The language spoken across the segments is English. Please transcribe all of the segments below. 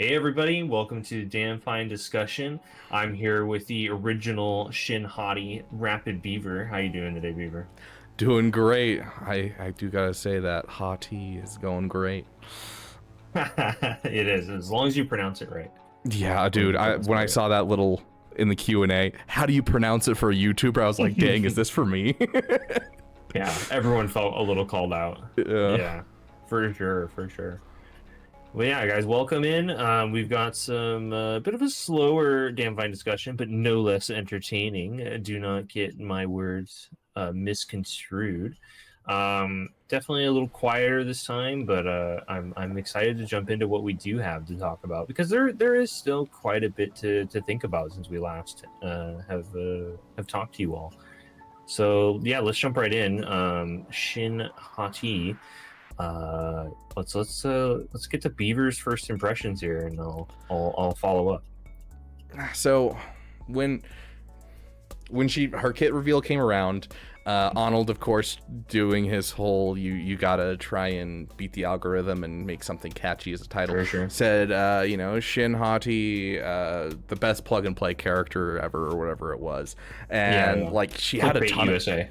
Hey everybody, welcome to Damn Fine Discussion. I'm here with the original Shin Hottie, Rapid Beaver. How you doing today, Beaver? Doing great. I do gotta say that Hati is going great. It is, as long as you pronounce it right. Yeah, As long as dude. you pronounce When I it saw that little in the Q&A, how do you pronounce it for a YouTuber? I was like, dang, is right. this for me? Yeah, everyone felt a little called out. Yeah. Yeah, for sure, for sure. Well, yeah, guys, welcome in. We've got some bit of a slower Damn Fine Discussion, but no less entertaining. Do not get my words misconstrued. Definitely a little quieter this time, but I'm excited to jump into what we do have to talk about because there is still quite a bit to think about since we last have talked to you all. So yeah, let's jump right in. Shin Hati. Uh, let's get to Beaver's first impressions here, and I'll follow up. So when her kit reveal came around, Arnold, of course, doing his whole you gotta try and beat the algorithm and make something catchy as a title, For sure. said, Shin Hati, the best plug and play character ever, or whatever it was. And Yeah. like she had a Clickbait ton USA.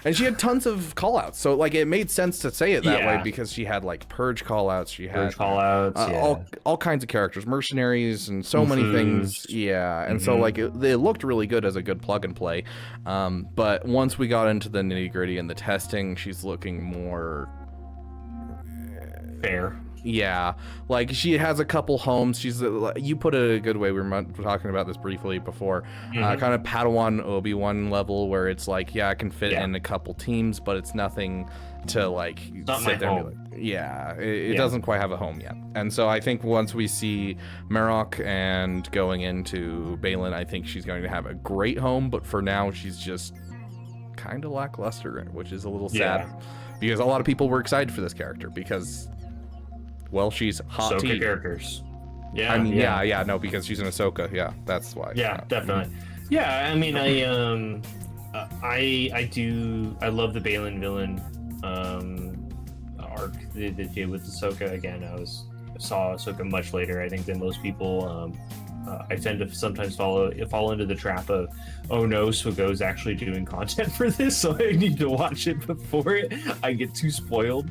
and she had tons of call outs. So like it made sense to say it that way Yeah. because she had like purge call outs, she had Purge callouts. Yeah. all kinds of characters, mercenaries, and so many things. Ufus. Yeah, and so like it looked really good as a good plug and play. But once we got into the nitty gritty and the testing, she's looking more Fair. yeah, like she has a couple homes. She's you put it a good way. We were talking about this briefly before. Kind of Padawan Obi-Wan level, where it's like, yeah, I can fit in a couple teams, but it's nothing to like Not my home. and be like, yeah, it doesn't quite have a home yet. And so I think once we see Marok and going into Balin, I think she's going to have a great home. But for now, she's just kind of lackluster, which is a little sad because a lot of people were excited for this character because, well, she's hot Ahsoka tea. characters. Yeah. I mean, no, because she's an Ahsoka. Yeah, that's why. Yeah, definitely. Yeah, I mean, I love the Balin villain arc they did with Ahsoka. Again, saw Ahsoka much later, I think, than most people. I tend to sometimes fall into the trap of, oh no, Swago's actually doing content for this, so I need to watch it before I get too spoiled.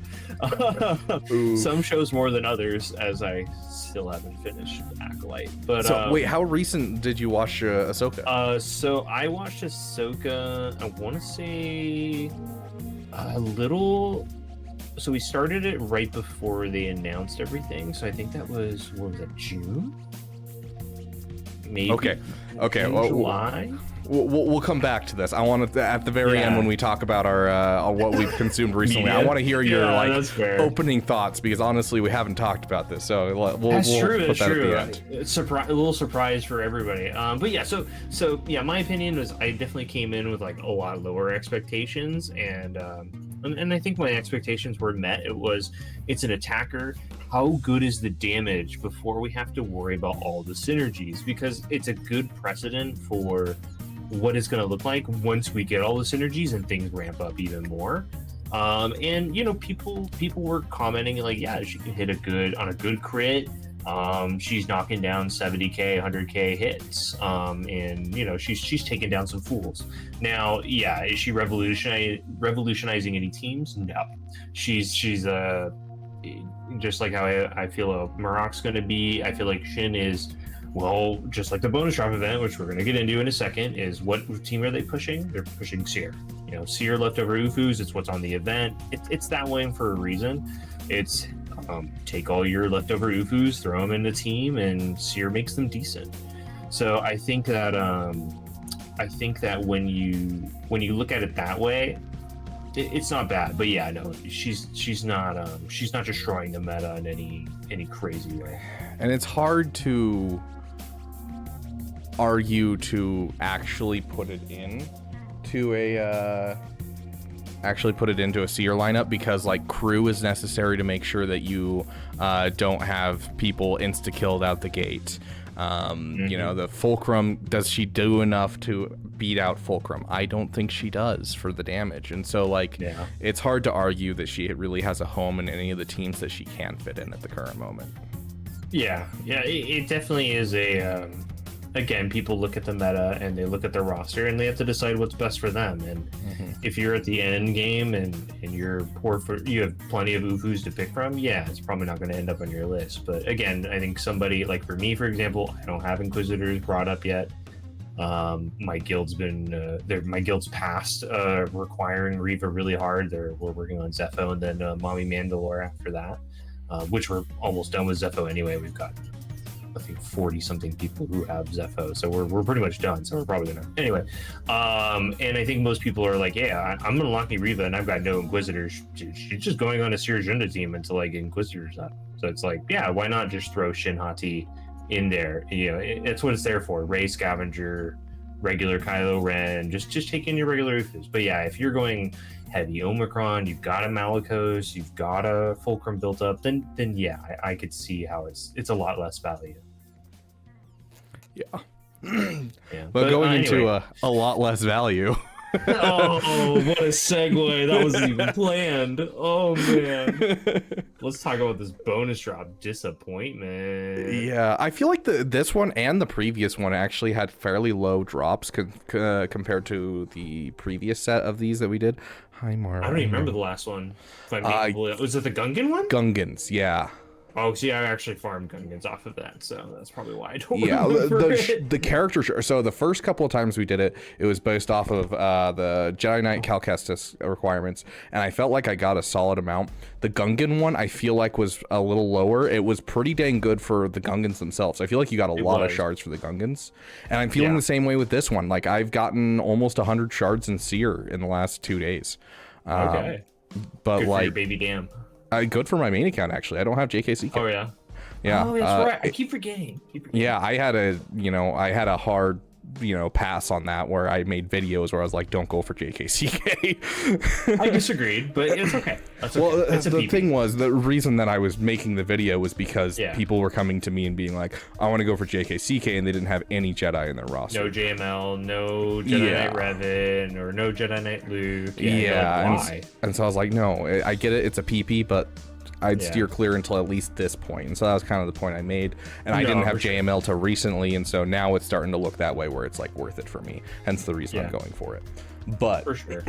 Some shows more than others, as I still haven't finished Acolyte. But so wait, how recent did you watch Ahsoka? So I watched Ahsoka, I want to say a little. So we started it right before they announced everything. So I think that was, what was that, June? Maybe. Okay. Well, July. We'll come back to this. I want to at the very end when we talk about our what we've consumed recently. I want to hear your opening thoughts because honestly we haven't talked about this. So we'll put that at the end. It's a little surprise for everybody. But yeah, so yeah, my opinion was I definitely came in with like a lot lower expectations, and I think my expectations were met. It's an attacker. How good is the damage before we have to worry about all the synergies? Because it's a good precedent for what it's going to look like once we get all the synergies and things ramp up even more. And you know, people were commenting like, yeah, she can hit on a good crit. She's knocking down 70k, 100k hits. And you know, she's taking down some fools. Now, yeah, is she revolutionizing any teams? No. She's just like how I feel Marok's going to be. I feel like Shin is, well, just like the bonus drop event, which we're going to get into in a second, is what team are they pushing? They're pushing Seer. You know, Seer leftover Ufus, it's what's on the event. It's that way for a reason. It's take all your leftover Ufus, throw them in the team, and Seer makes them decent. So I think that when you look at it that way, it's not bad. But yeah, no, she's not destroying the meta in any crazy way. And it's hard to argue to actually put it into a seer lineup because like crew is necessary to make sure that you don't have people insta killed out the gate. You know, the Fulcrum, does she do enough to beat out Fulcrum? I don't think she does for the damage. And so like it's hard to argue that she really has a home in any of the teams that she can fit in at the current moment. Yeah, it definitely is a. Again, people look at the meta and they look at their roster and they have to decide what's best for them. And if you're at the end game and you're you have plenty of UFUs to pick from, yeah, it's probably not going to end up on your list. But again, I think somebody like for me, for example, I don't have Inquisitors brought up yet. My guild's been my guild's passed requiring Reva really hard. We're working on Zepho and then Mommy Mandalore after that, which we're almost done with Zepho anyway. We've got I think 40 something people who have Zepho, so we're pretty much done. So we're probably gonna anyway. And I think most people are like, yeah, I'm gonna lock me Reva, and I've got no Inquisitors. She's just going on a Sirjunda team until I get Inquisitors up. So it's like, yeah, why not just throw Shin Hati in there? You know, it's what it's there for. Rey Scavenger, regular Kylo Ren, just take in your regular UFUs. But yeah, if you're going heavy Omicron, you've got a Malicos, you've got a Fulcrum built up, then yeah, I could see how it's a lot less value. Yeah. Yeah. But going anyway. into a lot less value. Oh, what a segue. That wasn't even planned. Oh, man. Let's talk about this bonus drop disappointment. Yeah, I feel like this one and the previous one actually had fairly low drops compared to the previous set of these that we did. Hi, Mark. I don't even remember the last one. Was it the Gungan one? Gungans, yeah. Oh, see, I actually farmed Gungans off of that, so that's probably why I don't remember the character. So the first couple of times we did it, it was based off of the Jedi Knight Cal Kestis requirements, and I felt like I got a solid amount. The Gungan one, I feel like was a little lower. It was pretty dang good for the Gungans themselves. I feel like you got a lot of shards for the Gungans, and I'm feeling the same way with this one. Like I've gotten almost 100 shards in Seer in the last 2 days. Okay, but good like for your baby dam. Good for my main account, actually. I don't have JKC. Oh, yeah? Yeah. Oh, that's right. I keep forgetting. Yeah, I had a hard, pass on that where I made videos where I was like, don't go for JKCK. I disagreed, but it's okay. That's okay. Well, the thing was, the reason that I was making the video was because people were coming to me and being like, I want to go for JKCK, and they didn't have any Jedi in their roster. No JML, no Jedi Knight Revan, or no Jedi Knight Luke. Yeah, like, why? And so I was like, no, I get it, it's a PP, but I'd steer clear until at least this point. And so that was kind of the point I made. And I didn't have JML till recently, and so now it's starting to look that way where it's like worth it for me. Hence the reason I'm going for it. But for sure.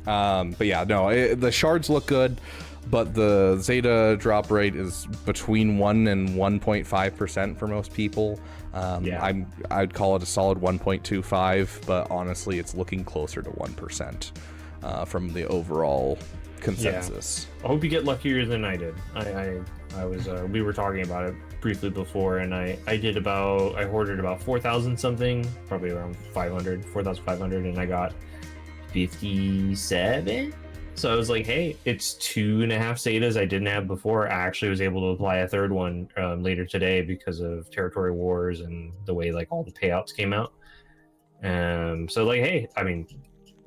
But yeah, no, the shards look good, but the Zeta drop rate is between 1 and 1.5% for most people. I'd call it a solid 1.25, but honestly, it's looking closer to 1% from the overall consensus. I hope you get luckier than I did. I was we were talking about it briefly before, and I hoarded about 4,000 something, probably around 4,500, and I got 57. So I was like, hey, it's 2.5 Zetas I didn't have before. I actually was able to apply a third one later today because of territory wars and the way like all the payouts came out. So like, hey, I mean,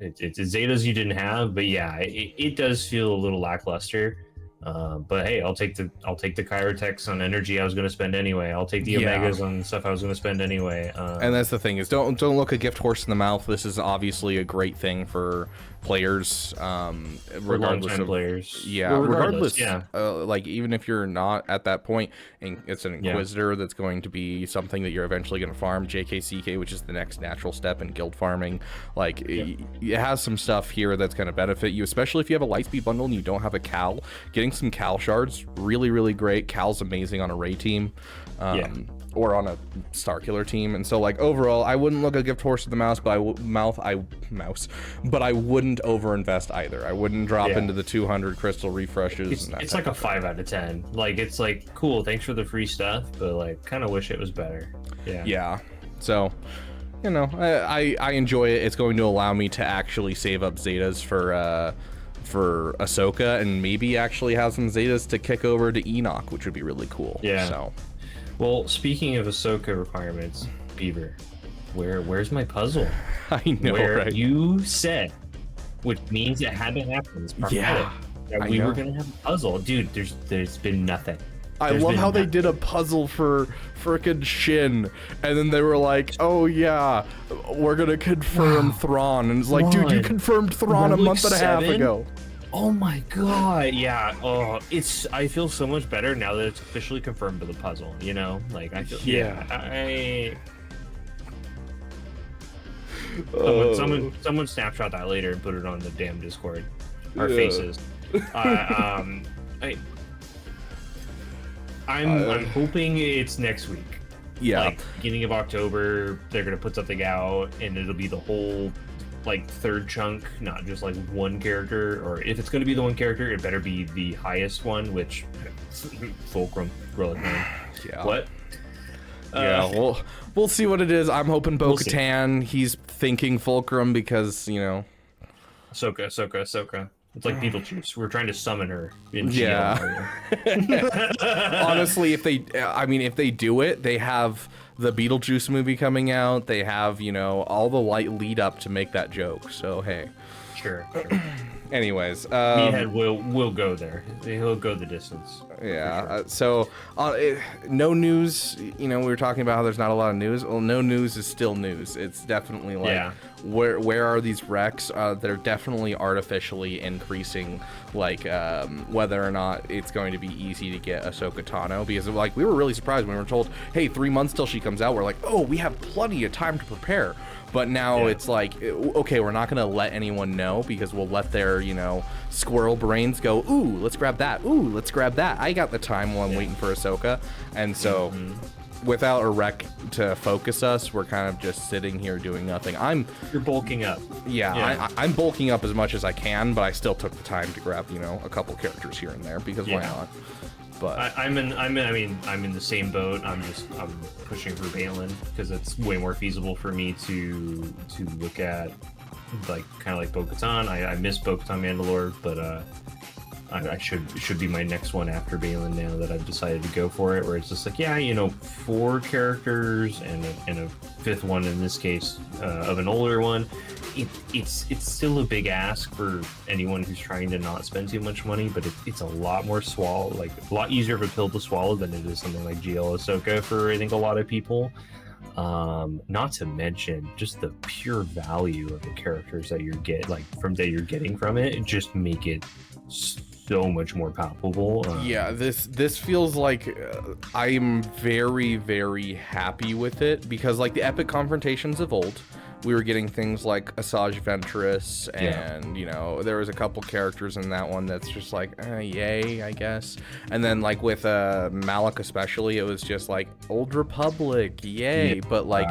it's Zetas you didn't have, but yeah, it does feel a little lackluster. But hey, I'll take the Chirotechs on energy I was going to spend anyway. I'll take the Omegas on stuff I was going to spend anyway. And that's the thing is, don't look a gift horse in the mouth. This is obviously a great thing for players, regardless of players. Yeah, regardless. Like even if you're not at that point, and it's an Inquisitor that's going to be something that you're eventually going to farm. JKCK, which is the next natural step in guild farming. Like it has some stuff here that's going to benefit you, especially if you have a Lightspeed bundle and you don't have a Cal. Getting some Cal shards, really great. Cal's amazing on a Rey team, or on a Starkiller team. And so like overall, I wouldn't look a gift horse in the mouth, but I wouldn't overinvest either. I wouldn't drop into the 200 crystal refreshes. It's like a 5 out of 10. Like it's like cool, thanks for the free stuff, but like kind of wish it was better. Yeah. So I enjoy it. It's going to allow me to actually save up Zetas for Ahsoka, and maybe actually have some Zetas to kick over to Enoch, which would be really cool. So, well, speaking of Ahsoka requirements, Beaver, where's my puzzle? I know, right? You said, which means it had to happen. That we were gonna have a puzzle, dude. There's been nothing. I love how they did a puzzle for frickin' Shin, and then they were like, "Oh yeah, we're gonna confirm Thrawn," and it's like, dude, you confirmed Thrawn a month and a half ago. Oh my god, yeah. Oh, I feel so much better now that it's officially confirmed to the puzzle, you know? Like, I feel, someone snapshot that later and put it on the damn Discord. Our faces. I'm hoping it's next week. Yeah. Like, beginning of October, they're gonna put something out, and it'll be the whole, like, third chunk, not just like one character. Or if it's gonna be the one character, it better be the highest one, which Fulcrum, Relic Man. Yeah. What? Yeah, we'll see what it is. I'm hoping Bo-Katan. He's thinking Fulcrum because, you know. Ahsoka. It's like Beetlejuice. We're trying to summon her. Yeah. Honestly, if they do it, they have the Beetlejuice movie coming out. They have, you know, all the light lead up to make that joke. So hey. Sure. Anyways, Meathead will go there. He'll go the distance. Yeah. Sure. No news. You know, we were talking about how there's not a lot of news. Well, no news is still news. It's definitely like, where are these wrecks? They're definitely artificially increasing, like, whether or not it's going to be easy to get Ahsoka Tano, because like we were really surprised when we were told, hey, 3 months till she comes out. We're like, oh, we have plenty of time to prepare. But now it's like, okay, we're not going to let anyone know because we'll let their, you know, squirrel brains go, ooh, let's grab that. Ooh, let's grab that. I got the time while I'm waiting for Ahsoka. And so without a rec to focus us, we're kind of just sitting here doing nothing. You're bulking up. Yeah. I'm bulking up as much as I can, but I still took the time to grab, you know, a couple characters here and there because why not? But I'm in the same boat. I'm pushing for Balin because it's way more feasible for me to look at, like, kind of like Bo-Katan. I miss Bo-Katan Mandalore, but it should be my next one after Balin now that I've decided to go for it. Where it's just like, yeah, you know, 4 characters and a 5th one in this case, of an older one. It's still a big ask for anyone who's trying to not spend too much money, but it's a lot more a lot easier of a pill to swallow than it is something like GL Ahsoka for, I think, a lot of people. Not to mention just the pure value of the characters that you're getting from it just make it so much more palpable. Yeah, this feels like I'm very, very happy with it because, like, the epic confrontations of old, we were getting things like Asajj Ventress, and you know, there was a couple characters in that one that's just like, yay, I guess. And then, like, with Malak especially, it was just like Old Republic, yay. But like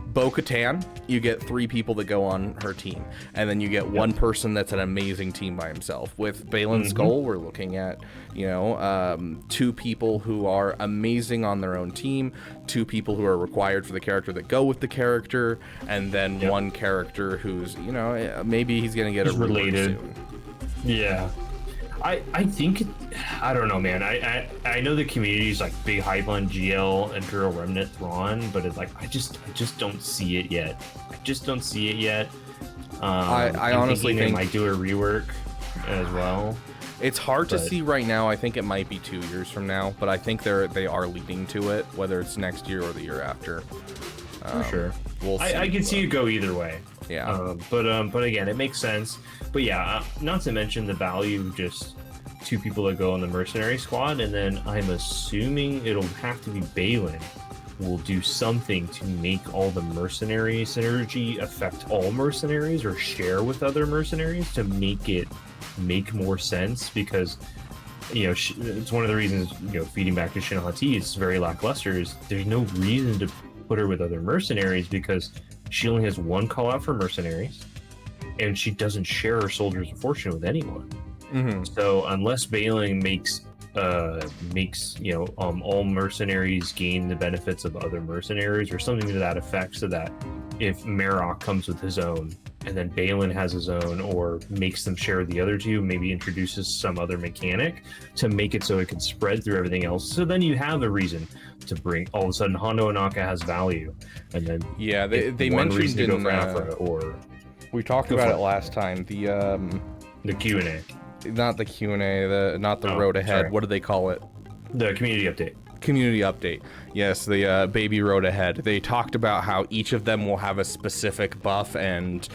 Bo-Katan, you get 3 people that go on her team, and then you get one person that's an amazing team by himself. With Balin Skull, we're looking at, you know, 2 people who are amazing on their own team, 2 people who are required for the character that go with the character, and then 1 character who's, you know, maybe he's gonna get a related soon. Yeah. I think, I don't know, man. I know the community's like big hype on GL Imperial Remnant Thrawn, but it's like I just don't see it yet. I honestly think they might do a rework as well. It's hard to see right now. I think it might be 2 years from now, but I think they are leading to it, whether it's next year or the year after. For sure. We'll see. I can see it go either way. Yeah. But again, it makes sense. But yeah, not to mention the value of just 2 people that go on the mercenary squad, and then I'm assuming it'll have to be Balin will do something to make all the mercenary synergy affect all mercenaries or share with other mercenaries to make it make more sense, because, you know, it's one of the reasons, you know, feeding back to Shinhati is very lackluster, is there's no reason to put her with other mercenaries because she only has 1 call out for mercenaries and she doesn't share her soldiers of fortune with anyone. So unless Balin makes you know, all mercenaries gain the benefits of other mercenaries or something to that effect, so that if Marok comes with his own and then Balin has his own, or makes them share the other 2, maybe introduces some other mechanic to make it so it can spread through everything else, so then you have a reason to bring, all of a sudden Hondo Anaka has value, and then they mentioned to go for Afra, or we talked about it last time, the Q&A. Not the Q&A, not the road ahead. Sorry. What do they call it? The community update. community update. Yes, the baby rode ahead. They talked about how each of them will have a specific buff, and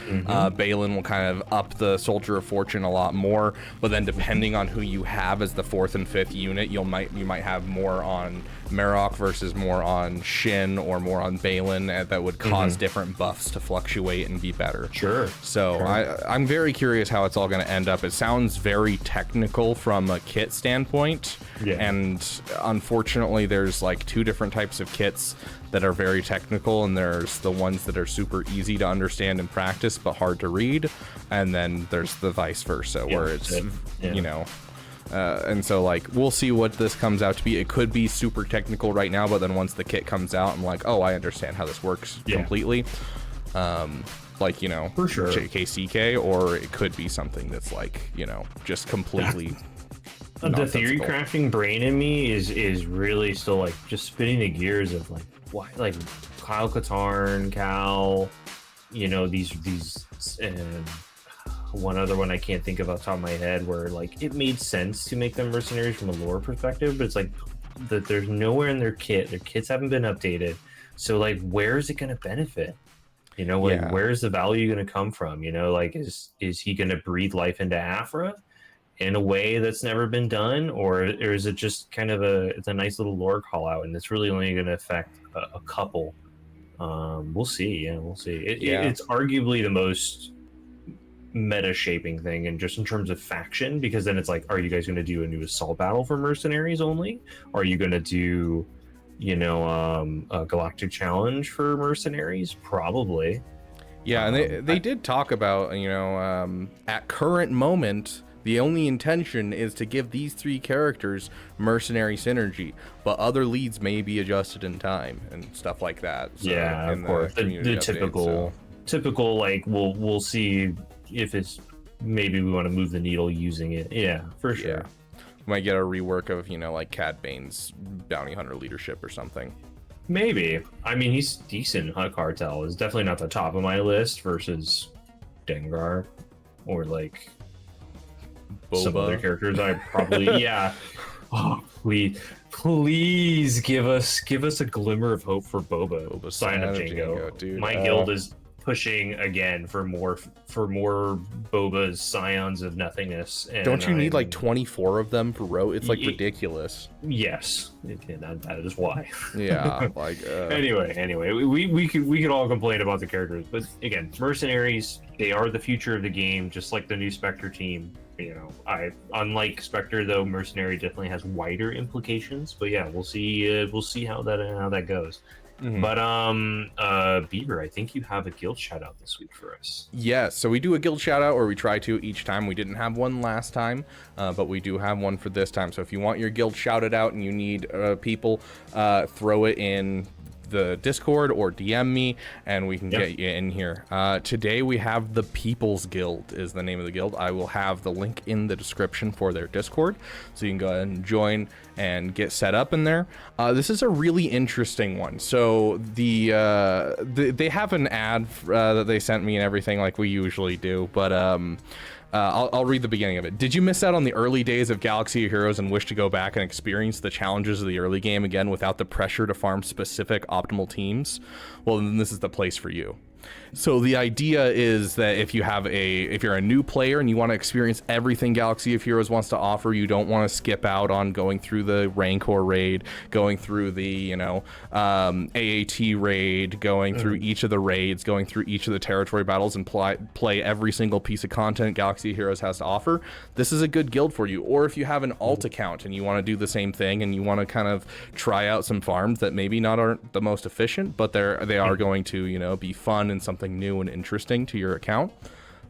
Balin will kind of up the Soldier of Fortune a lot more. But then, depending on who you have as the 4th and 5th unit, you might have more on Marok versus more on Shin or more on Balin that would cause different buffs to fluctuate and be better. Sure. So I'm very curious how it's all going to end up. It sounds very technical from a kit standpoint, and unfortunately there's like 2 different types of kits that are very technical, and there's the ones that are super easy to understand and practice but hard to read, and then there's the vice versa where it's you know, and so like we'll see what this comes out to be. It could be super technical right now, but then once the kit comes out, I'm like, oh, I understand how this works completely. Like, you know, for sure, JKCK, or it could be something that's like, you know, just completely the theory crafting brain in me is really still like just spinning the gears of like, why, like Kyle Katarn, Cal, you know, these one other one I can't think of off the top of my head where like it made sense to make them mercenaries from a lore perspective, but it's like that there's nowhere in their kits haven't been updated, so like where is it going to benefit? You know, like where's the value going to come from? You know, like is he going to breathe life into Afra in a way that's never been done, or is it just kind of it's a nice little lore call out, and it's really only going to affect a couple? We'll see. We'll see. It's arguably the most meta shaping thing, and just in terms of faction, because then it's like, are you guys going to do a new assault battle for mercenaries only? Or are you going to do, you know, a galactic challenge for mercenaries? Probably. Yeah, and they did talk about, you know, at current moment, the only intention is to give these 3 characters mercenary synergy, but other leads may be adjusted in time and stuff like that. So, yeah, of course. The typical like we'll see if it's maybe we want to move the needle using it. Yeah, for sure. Yeah. Might get a rework of, you know, like Cad Bane's bounty hunter leadership or something. Maybe. I mean, he's decent. Hutt Cartel is definitely not the top of my list versus Dengar or like Boba. Some other characters I probably Oh, please give us a glimmer of hope for Boba. Sign of Django. Dude. My guild is pushing again for more Boba's Scions of Nothingness. And don't you need like 24 of them for row? It's like ridiculous. Yes, that is why. Yeah, like anyway, we could all complain about the characters, but again, mercenaries, they are the future of the game, just like the new Spectre team. You know, unlike Spectre though, mercenary definitely has wider implications. But yeah, we'll see how that goes. But Beaver, I think you have a guild shout out this week for us. Yeah, so we do a guild shout out, or we try to each time. We didn't have one last time, but we do have one for this time. So if you want your guild shouted out and you need people, throw it in the Discord or DM me and we can get you in here. Today we have the People's Guild is the name of the guild. I will have the link in the description for their Discord, so you can go ahead and join and get set up in there. This is a really interesting one. So they have an ad that they sent me and everything like we usually do, but I'll read the beginning of it. Did you miss out on the early days of Galaxy of Heroes and wish to go back and experience the challenges of the early game again without the pressure to farm specific optimal teams? Well, then this is the place for you. So the idea is that if you're a new player and you want to experience everything Galaxy of Heroes wants to offer, you don't want to skip out on going through the Rancor raid, going through the AAT raid, going through each of the raids, going through each of the territory battles, and play every single piece of content Galaxy of Heroes has to offer. This is a good guild for you. Or if you have an alt account and you want to do the same thing and you want to kind of try out some farms that maybe aren't the most efficient, but they are going to be fun and something new and interesting to your account,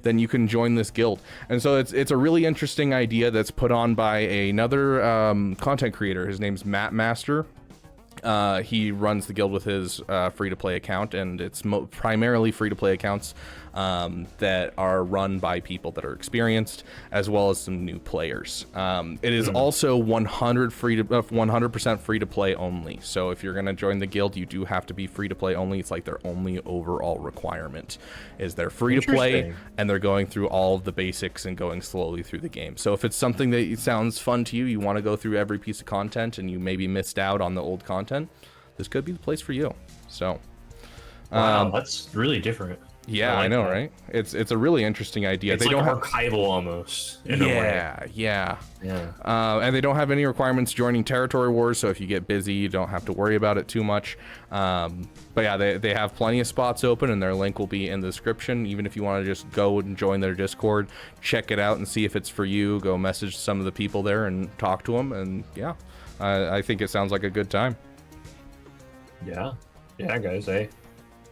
then you can join this guild. And so it's a really interesting idea that's put on by another content creator. His name's Matt Master, He runs the guild with his free-to-play account, and it's primarily free-to-play accounts that are run by people that are experienced, as well as some new players. It is also 100% free-to-play only. So if you're going to join the guild, you do have to be free-to-play only. It's like their only overall requirement is they're free-to-play, and they're going through all of the basics and going slowly through the game. So if it's something that sounds fun to you, you want to go through every piece of content, and you maybe missed out on the old content, this could be the place for you. So wow, that's really different. Yeah, I know, right? It's a really interesting idea. It's they like don't archival almost. In a way. Yeah. And they don't have any requirements joining territory wars, so if you get busy, you don't have to worry about it too much. But yeah, they have plenty of spots open, and their link will be in the description. Even if you want to just go and join their Discord, check it out and see if it's for you. Go message some of the people there and talk to them. And yeah, I think it sounds like a good time. Yeah, guys. Hey.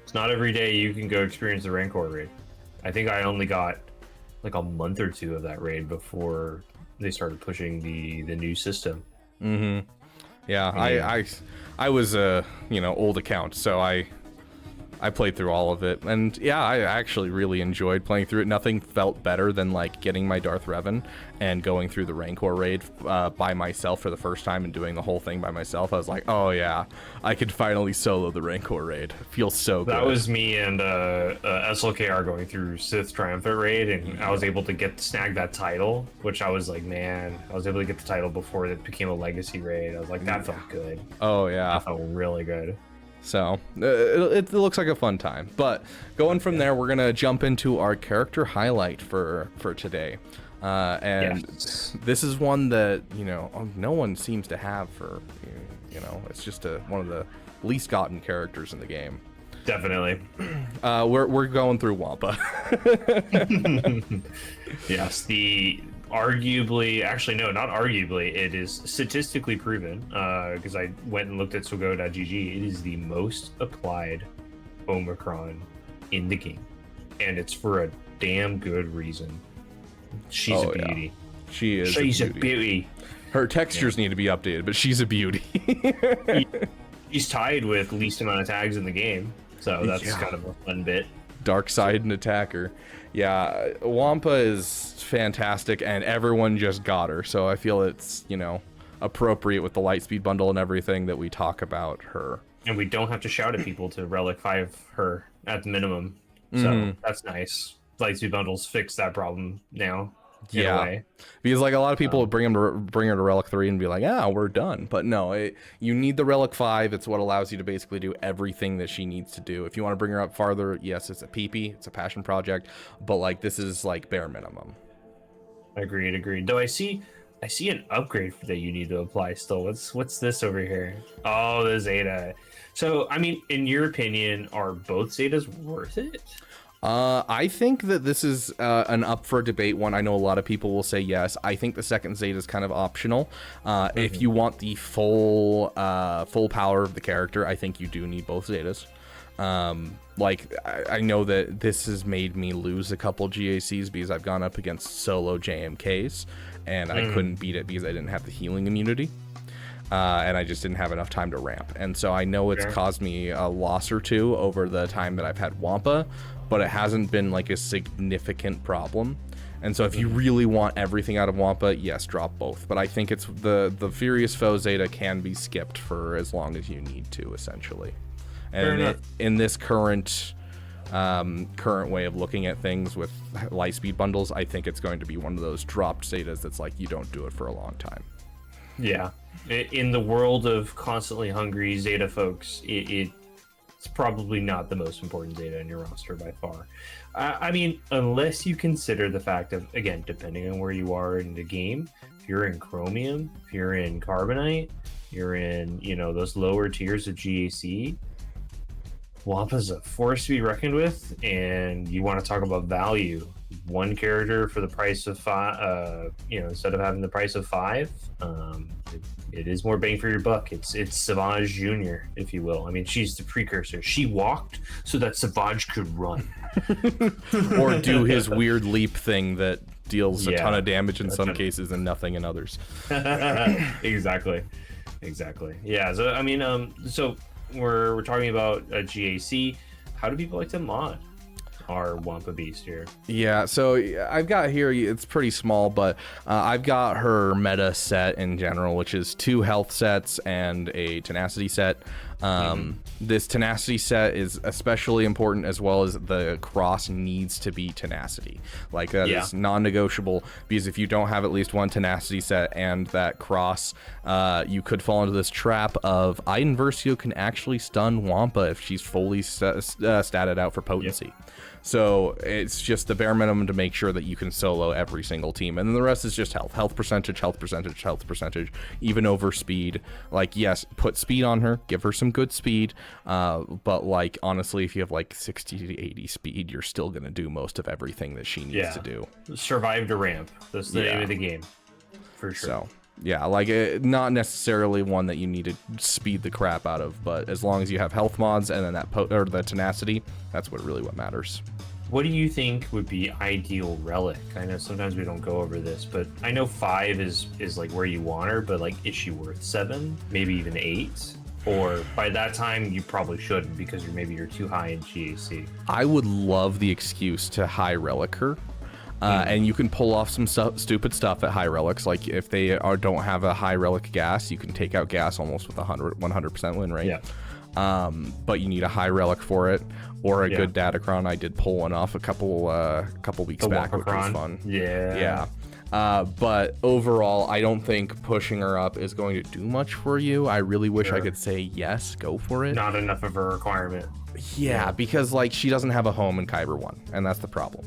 It's not every day you can go experience the Rancor raid. I think I only got like a month or two of that raid before they started pushing the new system. Yeah, I was a old account, so I played through all of it, and yeah, I actually really enjoyed playing through it. Nothing felt better than like getting my Darth Revan and going through the Rancor raid by myself for the first time and doing the whole thing by myself. I was like, oh yeah, I could finally solo the Rancor raid. It feels so good. That was me and SLKR going through Sith Triumphant raid, and I was able to snag that title, which I was like, man, I was able to get the title before it became a legacy raid. I was like, that felt good. Oh yeah, that felt really good. So it looks like a fun time. But going from there, we're gonna jump into our character highlight for today, and this is one that no one seems to have for it's just one of the least gotten characters in the game. Definitely. We're going through Wampa. Yes, actually no, not arguably, it is statistically proven, because I went and looked at Sogo.gg. It is the most applied Omicron in the game, and it's for a damn good reason. She's a beauty. Yeah. She's a beauty. Her textures need to be updated, but she's a beauty. She's tied with least amount of tags in the game, so that's kind of a fun bit. Dark side and attacker. Yeah, Wampa is fantastic, and everyone just got her, so I feel it's appropriate with the Lightspeed bundle and everything that we talk about her. And we don't have to shout at people to Relic 5 her at the minimum, so that's nice. Lightspeed bundles fix that problem now. Yeah, because like a lot of people would bring her to Relic 3 and be like, yeah, we're done. But no, you need the Relic 5. It's what allows you to basically do everything that she needs to do. If you want to bring her up farther, yes, it's a PP, it's a passion project, but like this is like bare minimum. Agreed. Though I see an upgrade that you need to apply still. What's this over here? Oh, the Zeta. So I mean, in your opinion, are both Zetas worth it? I think that this is an up for debate one. I know a lot of people will say yes. I think the second Zeta is kind of optional. If you want the full power of the character, I think you do need both Zetas. Like I know that this has made me lose a couple GACs because I've gone up against solo JMKs and I couldn't beat it because I didn't have the healing immunity. And I just didn't have enough time to ramp. And so I know it's caused me a loss or two over the time that I've had Wampa, but it hasn't been like a significant problem. And so if you really want everything out of Wampa, yes, drop both. But I think it's the Furious Foe Zeta can be skipped for as long as you need to, essentially. And in this current way of looking at things with Lightspeed bundles, I think it's going to be one of those dropped Zetas that's like you don't do it for a long time. Yeah. In the world of constantly hungry Zeta folks, it's probably not the most important Zeta in your roster by far. I mean, unless you consider the fact of, again, depending on where you are in the game, if you're in Chromium, if you're in Carbonite, you're in, those lower tiers of GAC, Wampa's a force to be reckoned with, and you want to talk about value. One character for the price of 5, instead of having the price of 5, it is more bang for your buck. It's Savage Jr., if you will. I mean, she's the precursor. She walked so that Savage could run. Or do his weird leap thing that deals a ton of damage in some cases and nothing in others. Exactly. Exactly. Yeah. So I mean, so we're talking about a GAC. How do people like to mod our Wampa Beast here? Yeah, so I've got here, it's pretty small, but I've got her meta set in general, which is 2 health sets and a tenacity set. This tenacity set is especially important, as well as the cross needs to be tenacity. Like, that is non-negotiable, because if you don't have at least 1 tenacity set and that cross, you could fall into this trap of Iden Versio can actually stun Wampa if she's fully statted out for potency. Yep. So it's just the bare minimum to make sure that you can solo every single team, and then the rest is just health percentage, health percentage, even over speed. Like, yes, put speed on her, give her some good speed, but like, honestly, if you have like 60 to 80 speed, you're still gonna do most of everything that she needs to do. Survive to ramp. That's the name of the game, for sure. So yeah, like, not necessarily one that you need to speed the crap out of, but as long as you have health mods and then that or the tenacity, that's what matters. What do you think would be ideal relic? I know sometimes we don't go over this, but I know 5 is like where you want her, but like, is she worth 7? Maybe even 8? Or by that time you probably shouldn't, because you're too high in GAC. I would love the excuse to high relic her. And you can pull off some stupid stuff at high relics. Like, if they don't have a high relic gas, you can take out gas almost with 100% win rate. Yeah. But you need a high relic for it, or a good Datacron. I did pull one off a couple weeks back, which was fun. Yeah. But overall, I don't think pushing her up is going to do much for you. I really wish I could say yes, go for it. Not enough of a requirement. Yeah, because like, she doesn't have a home in Kyber 1, and that's the problem.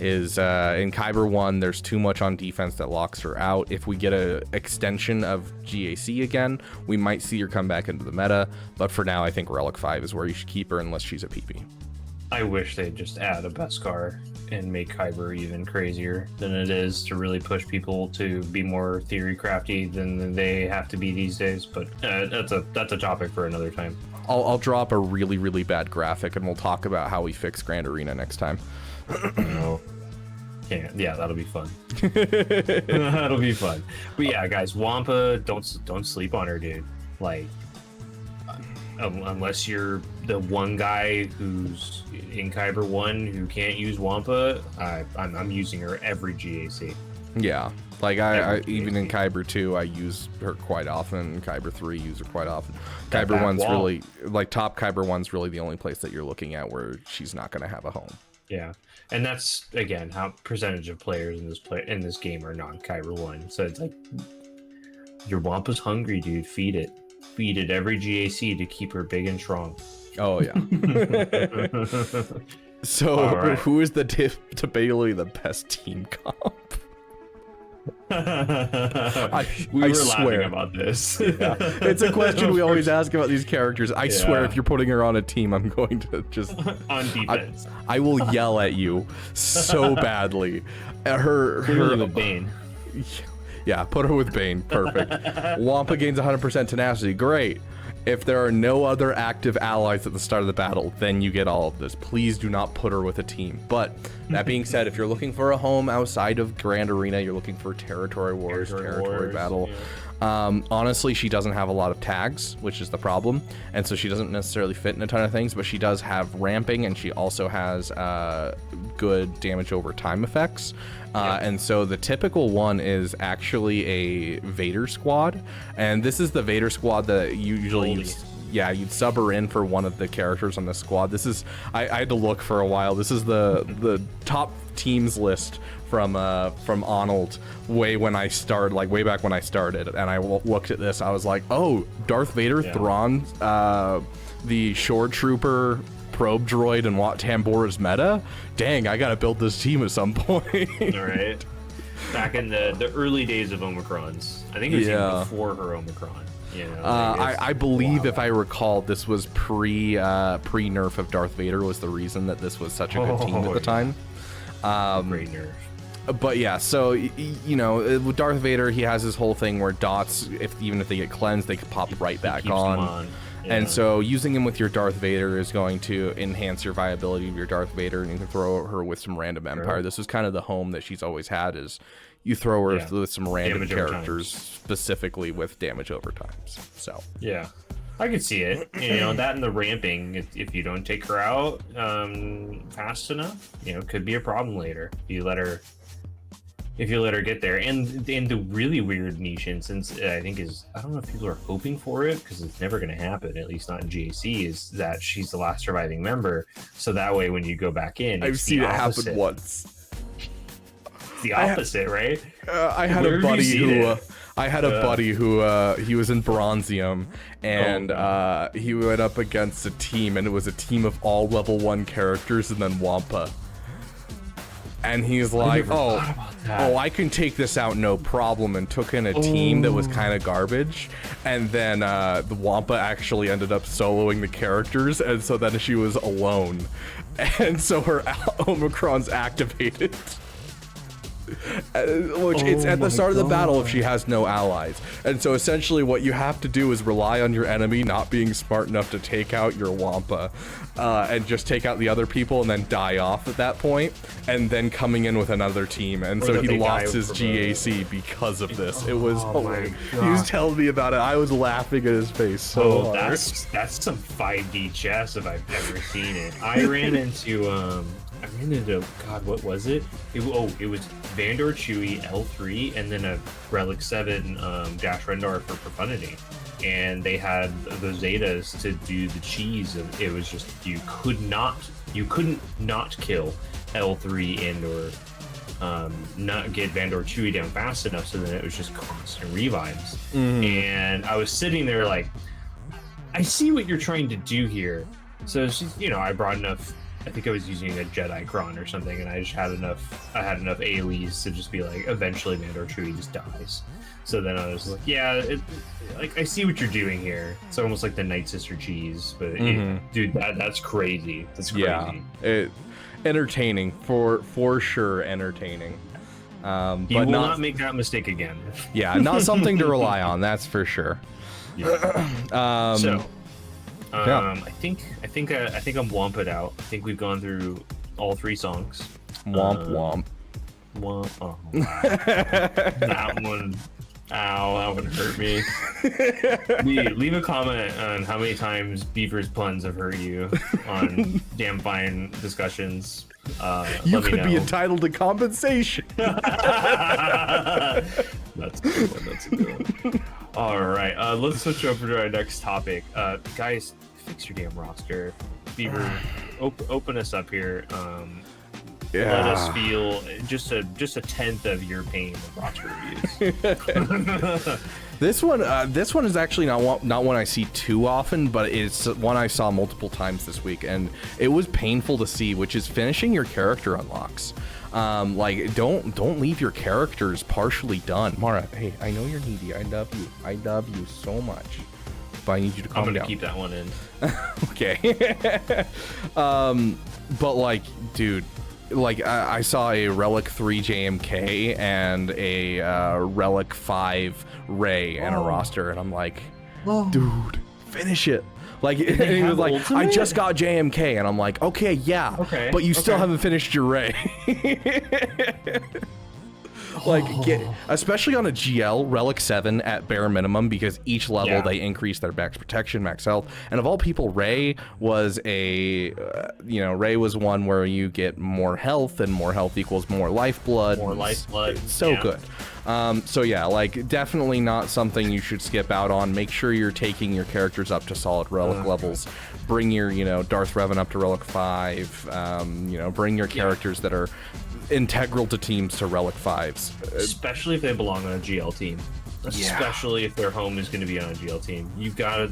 Is in Kyber 1, there's too much on defense that locks her out. If we get a extension of GAC again, we might see her come back into the meta, but for now, I think Relic 5 is where you should keep her unless she's a PP. I wish they'd just add a Beskar and make Kyber even crazier than it is, to really push people to be more theory crafty than they have to be these days, but that's a topic for another time. I'll drop a really, really bad graphic, and we'll talk about how we fix Grand Arena next time. No. Yeah, that'll be fun. That'll be fun. But yeah, guys, Wampa, don't sleep on her, dude. Like, unless you're the one guy who's in Kyber 1 who can't use Wampa, I'm using her every GAC. Yeah, like I even in Kyber 2, I use her quite often. Kyber 3, use her quite often. Kyber 1's really, like, top Kyber 1's really the only place that you're looking at where she's not going to have a home. Yeah, and that's, again, how percentage of players in this game are non-Kyber 1. So it's like, your Wampa's hungry, dude. Feed it every GAC to keep her big and strong. Oh yeah. So right. Who is debatably the best team comp? We were laughing about this. Yeah. It's a question we always ask about these characters. I swear, if you're putting her on a team, I'm going to just on defense. I will yell at you so badly. Her with Bane. Yeah, put her with Bane. Perfect. Wampa gains 100% tenacity. Great. If there are no other active allies at the start of the battle, then you get all of this. Please do not put her with a team. But that being said, if you're looking for a home outside of Grand Arena, you're looking for territory wars, territory battle. Yeah. Honestly, she doesn't have a lot of tags, which is the problem. And so she doesn't necessarily fit in a ton of things, but she does have ramping, and she also has good damage over time effects. And so the typical one is actually a Vader squad, and this is the Vader squad that usually you'd sub her in for one of the characters on the squad. This is I had to look for a while. This is the top teams list from Arnold way back when I started, and I looked at this. I was like, oh, Darth Vader, Thrawn, the Shore Trooper, Probe Droid, and Wat Tambora's meta. Dang, I gotta build this team at some point. All right. Back in the early days of Omicrons, I think it was even before her Omicron. You know, I believe, if I recall, this was pre nerf of Darth Vader was the reason that this was such a good team at the time. Great nerf. But yeah, so you know, with Darth Vader, he has his whole thing where dots, even if they get cleansed, they can pop right back on. And so using him with your Darth Vader is going to enhance your viability of your Darth Vader, and you can throw her with some random Empire. This is kind of the home that she's always had, is you throw her with some random characters, specifically with damage overtimes. So yeah, I could see it. You know, that and the ramping, if you don't take her out fast enough, you know, could be a problem later. If you let her get there. And the really weird niche instance, I think, is, I don't know if people are hoping for it, because it's never going to happen, at least not in GAC, is that she's the last surviving member. So that way, when you go back in, I've seen it happen once. It's the opposite, right? I had a buddy who he was in Bronzium, and he went up against a team, and it was a team of all level 1 characters and then Wampa. And he's like, I can take this out no problem, and took in a team that was kind of garbage. And then the Wampa actually ended up soloing the characters, and so then she was alone. And so her Omicron's activated. Which it's at the start of the battle if she has no allies. And so essentially what you have to do is rely on your enemy not being smart enough to take out your Wampa, and just take out the other people and then die off at that point, and then coming in with another team. And so he lost his GAC because of this. It was he was telling me about it. I was laughing at his face so hard. That's some 5D chess if I've ever seen it. I ran into God, what was it? It was Vandor Chewie L3 and then a Relic 7 Dash Rendar for Profundity. And they had the Zetas to do the cheese, and it was just, you couldn't not kill L3 and or not get Vandor Chewie down fast enough, so then it was just constant revives. And I was sitting there like, I see what you're trying to do here. So it's just, you know, I brought enough, I think I was using a Jedi Cron or something, and I just had enough AoEs to just be like, eventually Vandor Chewie just dies. So then I was like, yeah, like, I see what you're doing here. It's almost like the Night Sister cheese, but dude, that's crazy. That's crazy. Yeah, entertaining for sure, entertaining. You will not make that mistake again. Yeah, not something to rely on. That's for sure. Yeah. I think I'm Wamped out. I think we've gone through all 3 songs. Womp. Oh, wow. That one. Ow, that one hurt me. Leave a comment on how many times Beaver's puns have hurt you on Damn Fine discussions. You could be entitled to compensation. That's a good one. All right, let's switch over to our next topic. Guys, fix your damn roster. Beaver, open us up here. Let us feel just a tenth of your pain with roster reviews. This one is actually not one I see too often, but it's one I saw multiple times this week, and it was painful to see, which is finishing your character unlocks. Like, don't leave your characters partially done. Mara, hey, I know you're needy. I love you so much, but I need you to calm down. I'm gonna keep that one in. Okay. But like, dude, like I saw a Relic 3 JMK and a Relic 5 Ray in a roster, and I'm like, dude, finish it. Like, and he was like, ultimate? I just got JMK, and I'm like, okay, yeah, but you still haven't finished your Ray. Like, especially on a GL, Relic 7 at bare minimum, because each level they increase their max protection, max health, and of all people, Ray was Ray was one where you get more health, and more health equals more lifeblood. It's so good. So yeah, like, definitely not something you should skip out on. Make sure you're taking your characters up to solid Relic levels. Bring your, Darth Revan up to Relic 5. Bring your characters that are integral to teams to Relic 5s. Especially if they belong on a GL team. Especially if their home is going to be on a GL team.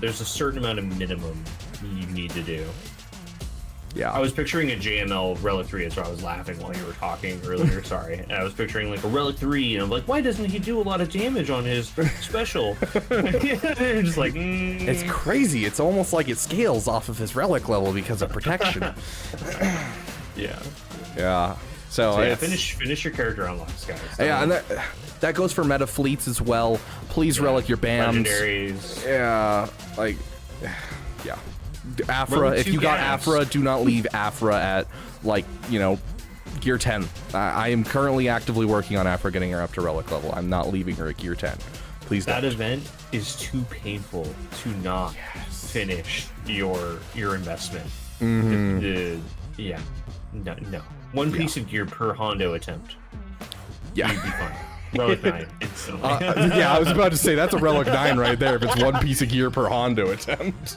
There's a certain amount of minimum you need to do. Yeah. I was picturing a JML Relic 3, so I was laughing while you were talking earlier, sorry. And I was picturing like a Relic 3, and I'm like, why doesn't he do a lot of damage on his special? Just like, It's crazy. It's almost like it scales off of his Relic level because of protection. Yeah. So finish your character unlocks, guys. Yeah, and that goes for meta fleets as well. Please relic your BAMs. Legendaries. Yeah, like, Yeah. Afra, if you got Afra, do not leave Afra at, like, you know, Gear 10. I am currently actively working on Afra getting her up to Relic level. I'm not leaving her at Gear 10. Please don't. That event is too painful to not finish your investment. Yeah. No. One piece of gear per Hondo attempt. Yeah. You'd be fine. Relic 9 instantly. Yeah, I was about to say, that's a Relic 9 right there if it's one piece of gear per Hondo attempt.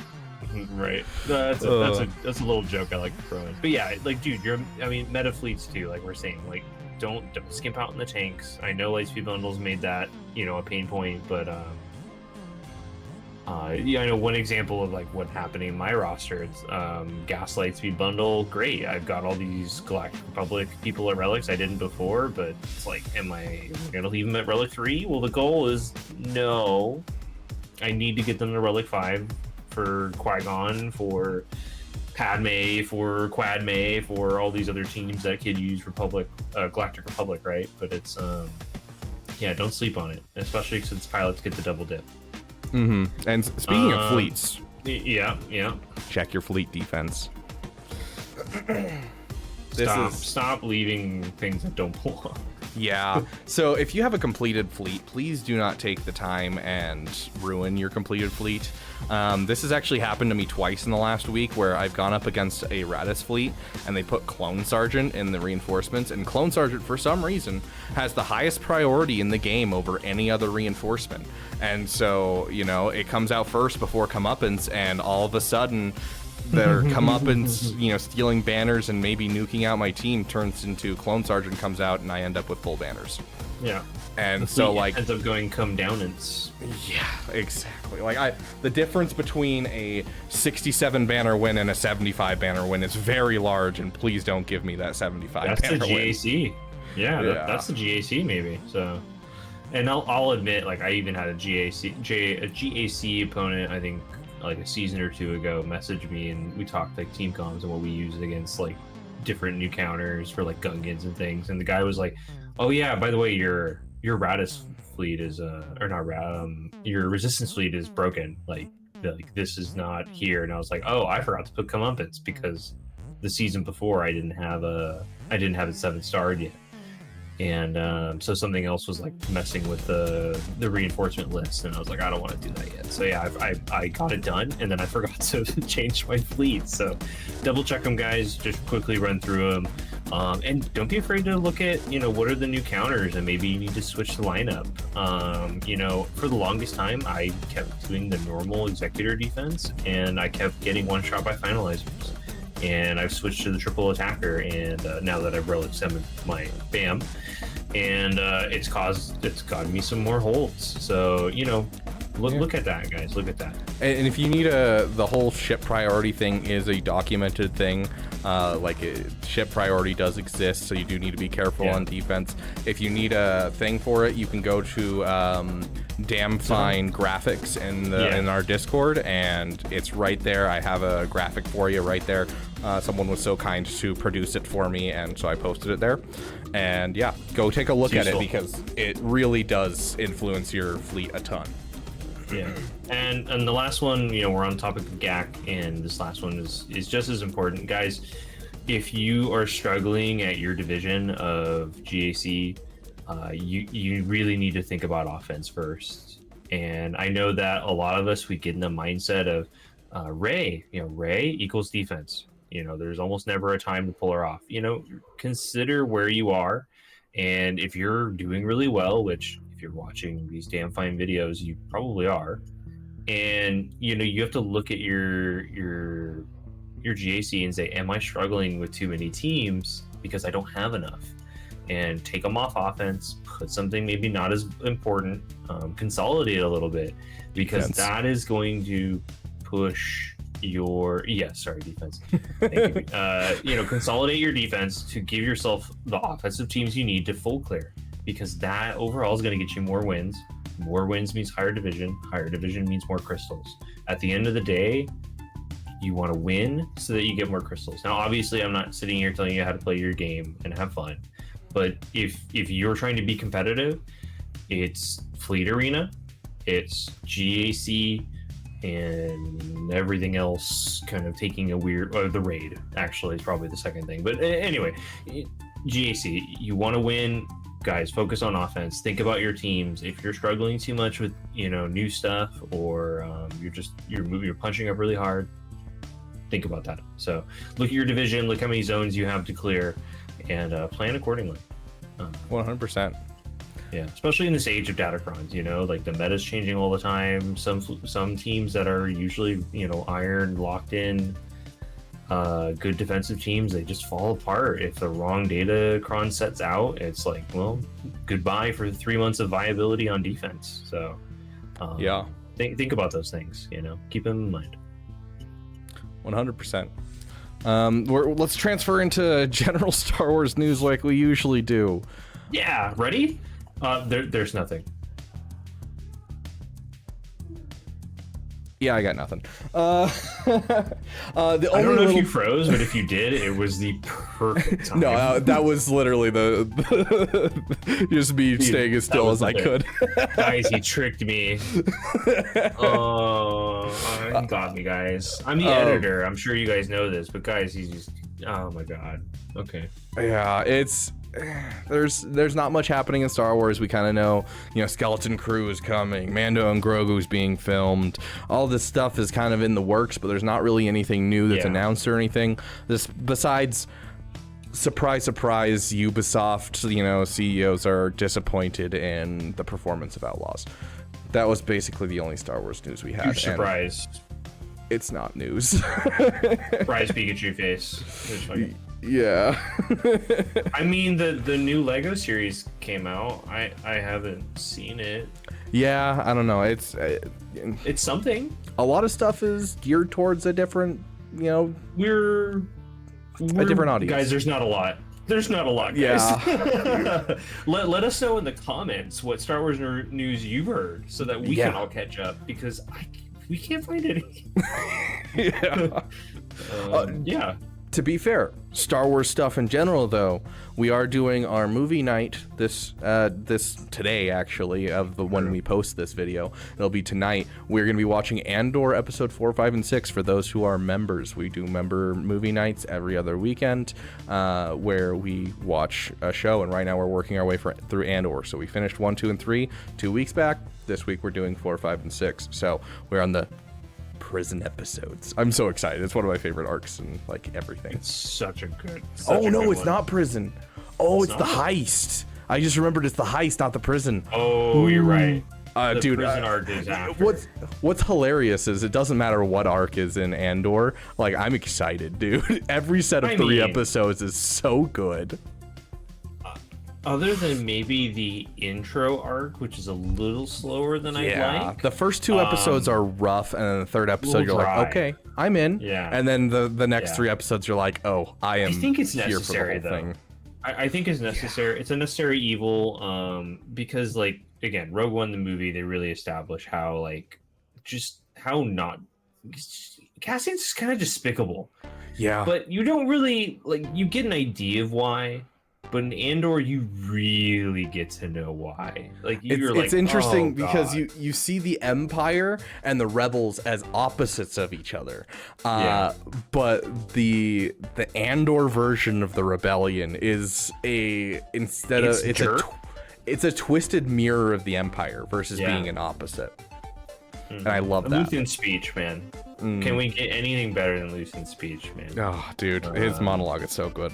Right. That's a little joke I like to throw in. But yeah, like, dude, meta fleets too, like we're saying, like, don't skimp out in the tanks. I know Lightspeed bundles made that, you know, a pain point, but yeah, I know one example of like what happening in my roster. It's Gas Lightspeed bundle, great. I've got all these Galactic Republic people at relics I didn't before, but it's like, am I gonna leave them at Relic 3? Well, the goal is no. I need to get them to Relic 5 for Qui-Gon, for Padme, for Quadme, for all these other teams that could use Galactic Republic, right? But it's yeah, don't sleep on it, especially since pilots get the double dip. And speaking of fleets, yeah, check your fleet defense. Stop leaving things that don't belong. Yeah. So if you have a completed fleet, please do not take the time and ruin your completed fleet. This has actually happened to me twice in the last week, where I've gone up against a Radis fleet and they put Clone Sergeant in the reinforcements, and Clone Sergeant for some reason has the highest priority in the game over any other reinforcement. And so, you know, it comes out first before comeuppance, and all of a sudden their comeuppance, you know, stealing banners and maybe nuking out my team turns into Clone Sergeant comes out and I end up with full banners. Yeah. And so, like, ends up going come downance. Yeah, exactly. Like, the difference between a 67 banner win and a 75 banner win is very large, and please don't give me that 75 banner win. That's the GAC. Yeah, that's the GAC maybe. So, and I'll admit, like, I even had a GAC opponent, I think like a season or two ago, messaged me, and we talked like team comms and what we used against like different new counters for like Gungans and things. And the guy was like, "Oh yeah, by the way, your Radis fleet is or not your resistance fleet is broken. Like this is not here." And I was like, "Oh, I forgot to put comeuppance because the season before I didn't have it 7-starred yet." And so something else was like messing with the reinforcement list, and I was like, I don't want to do that yet. So yeah, I got it done, and then I forgot to change my fleet. So double check them, guys. Just quickly run through them, and don't be afraid to look at, you know, what are the new counters, and maybe you need to switch the lineup. You know, for the longest time, I kept doing the normal executor defense, and I kept getting one shot by finalizers. And I've switched to the triple attacker, and now that I've relic summoned my BAM, and it's gotten me some more holds. So, you know, look at that, guys. Look at that. And if you need the whole ship priority thing is a documented thing. Ship priority does exist, so you do need to be careful on defense. If you need a thing for it, you can go to Damn Fine Graphics in our Discord, and it's right there. I have a graphic for you right there. Someone was so kind to produce it for me, and so I posted it there. And yeah, go take a look at it, because it really does influence your fleet a ton. Yeah, and the last one, you know, we're on topic of GAC, and this last one is just as important, guys. If you are struggling at your division of GAC, you really need to think about offense first. And I know that a lot of us, we get in the mindset of Ray equals defense. You know, there's almost never a time to pull her off. You know, consider where you are, and if you're doing really well, which if you're watching these damn fine videos, you probably are, and you know, you have to look at your GAC and say, am I struggling with too many teams because I don't have enough? And take them off offense, put something maybe not as important, consolidate a little bit, because that is going to push your defense. Thank you. You know, consolidate your defense to give yourself the offensive teams you need to full clear, because that overall is going to get you more wins. More wins means higher division. Higher division means more crystals. At the end of the day, you want to win so that you get more crystals. Now, obviously, I'm not sitting here telling you how to play your game and have fun, but if you're trying to be competitive, it's Fleet Arena, it's GAC and everything else kind of taking a weird. The raid actually is probably the second thing. But anyway, GAC, you want to win. Guys, focus on offense. Think about your teams. If you're struggling too much with new stuff, or you're punching up really hard, think about that. So look at your division, look how many zones you have to clear, and plan accordingly. 100%. Yeah, especially in this age of datacrons, like the meta's changing all the time. Some teams that are usually iron locked in, good defensive teams, they just fall apart if the wrong datacron sets out. It's like, well, goodbye for 3 months of viability on defense. So yeah, think about those things. Keep them in mind. 100%. Let's transfer into general Star Wars news like we usually do. Yeah, ready? There's nothing. Yeah, I got nothing. I don't know if you froze, but if you did, it was the perfect time. No, that was literally the just me staying as still as I could. Guys, he tricked me. Oh, he got me, guys. I'm the editor. I'm sure you guys know this, but guys, he's just. Oh my god. Okay. Yeah, there's not much happening in Star Wars. We kind of know, Skeleton Crew is coming, Mando and Grogu's being filmed. All this stuff is kind of in the works, but there's not really anything new that's announced or anything. Besides, surprise, Ubisoft, CEOs are disappointed in the performance of Outlaws. That was basically the only Star Wars news we had. Huge surprise. It's not news. Surprise Pikachu face. Yeah. I mean, the new Lego series came out. I haven't seen it. Yeah, I don't know. It's something. A lot of stuff is geared towards a different, we're a different audience. Guys, there's not a lot. There's not a lot, guys. Yeah. let us know in the comments what Star Wars news you've heard so that we can all catch up, because we can't find any. Yeah. To be fair, Star Wars stuff in general, though, we are doing our movie night this today, actually, of the when we post this video. It'll be tonight. We're going to be watching Andor episode 4, 5, and 6 for those who are members. We do member movie nights every other weekend, where we watch a show, and right now we're working our way through Andor. So we finished 1, 2, and 3 2 weeks back. This week we're doing 4, 5, and 6. So we're on the prison episodes. I'm so excited. It's one of my favorite arcs and everything. It's such a good. It's not prison. Oh, it's the heist. I just remembered it's the heist, not the prison. Oh, you're right. Dude, prison arc is after. What's hilarious is it doesn't matter what arc is in Andor. I'm excited, dude. Every set of 3 episodes is so good. Other than maybe the intro arc, which is a little slower than I'd like. The first 2 episodes are rough, and then the 3rd episode you're like, okay, I'm in. Yeah. And then the next 3 episodes you're like, oh, I am. I think it's here necessary, for the whole thing. I think it's necessary. It's a necessary evil, because again, Rogue One the movie, they really establish how Cassian's just kind of despicable. Yeah. But you don't really you get an idea of why. But in Andor, you really get to know why. It's interesting because you see the Empire and the Rebels as opposites of each other. But the Andor version of the Rebellion is it's a twisted mirror of the Empire versus being an opposite. And I love that. Luthen's speech, man. Can we get anything better than Luthen's speech, man? Oh, dude, his monologue is so good.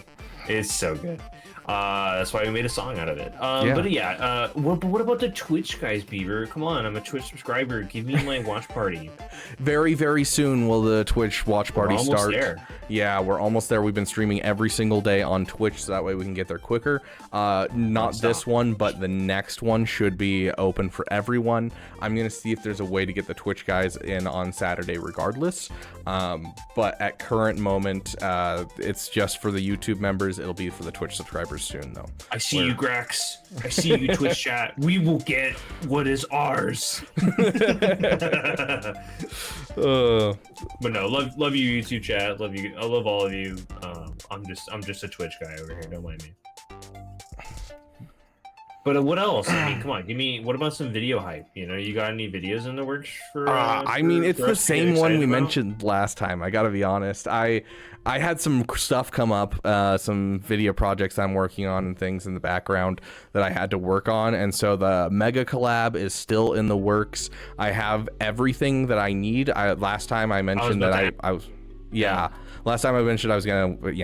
It's so good. That's why we made a song out of it. But what about the Twitch guys, Beaver? Come on, I'm a Twitch subscriber. Give me my watch party. Very, very soon will the Twitch watch party start. There. Yeah, we're almost there. We've been streaming every single day on Twitch, so that way we can get there quicker. Not this one, but the next one should be open for everyone. I'm going to see if there's a way to get the Twitch guys in on Saturday regardless. But at current moment, it's just for the YouTube members. It'll be for the Twitch subscribers soon, though. I see you, Grax. I see you, Twitch chat. We will get what is ours. But no, love you, YouTube chat. Love you. I love all of you. I'm just a Twitch guy over here. Don't mind me. But what else? I mean, come on, give me. What about some video hype? You got any videos in the works for? I mean, it's for the us to get same one we excited about? mentioned last time. I gotta be honest. I had some stuff come up, some video projects I'm working on and things in the background that I had to work on, and so the mega collab is still in the works. I have everything that I need. Last time I mentioned that I was. Yeah. Last time I mentioned I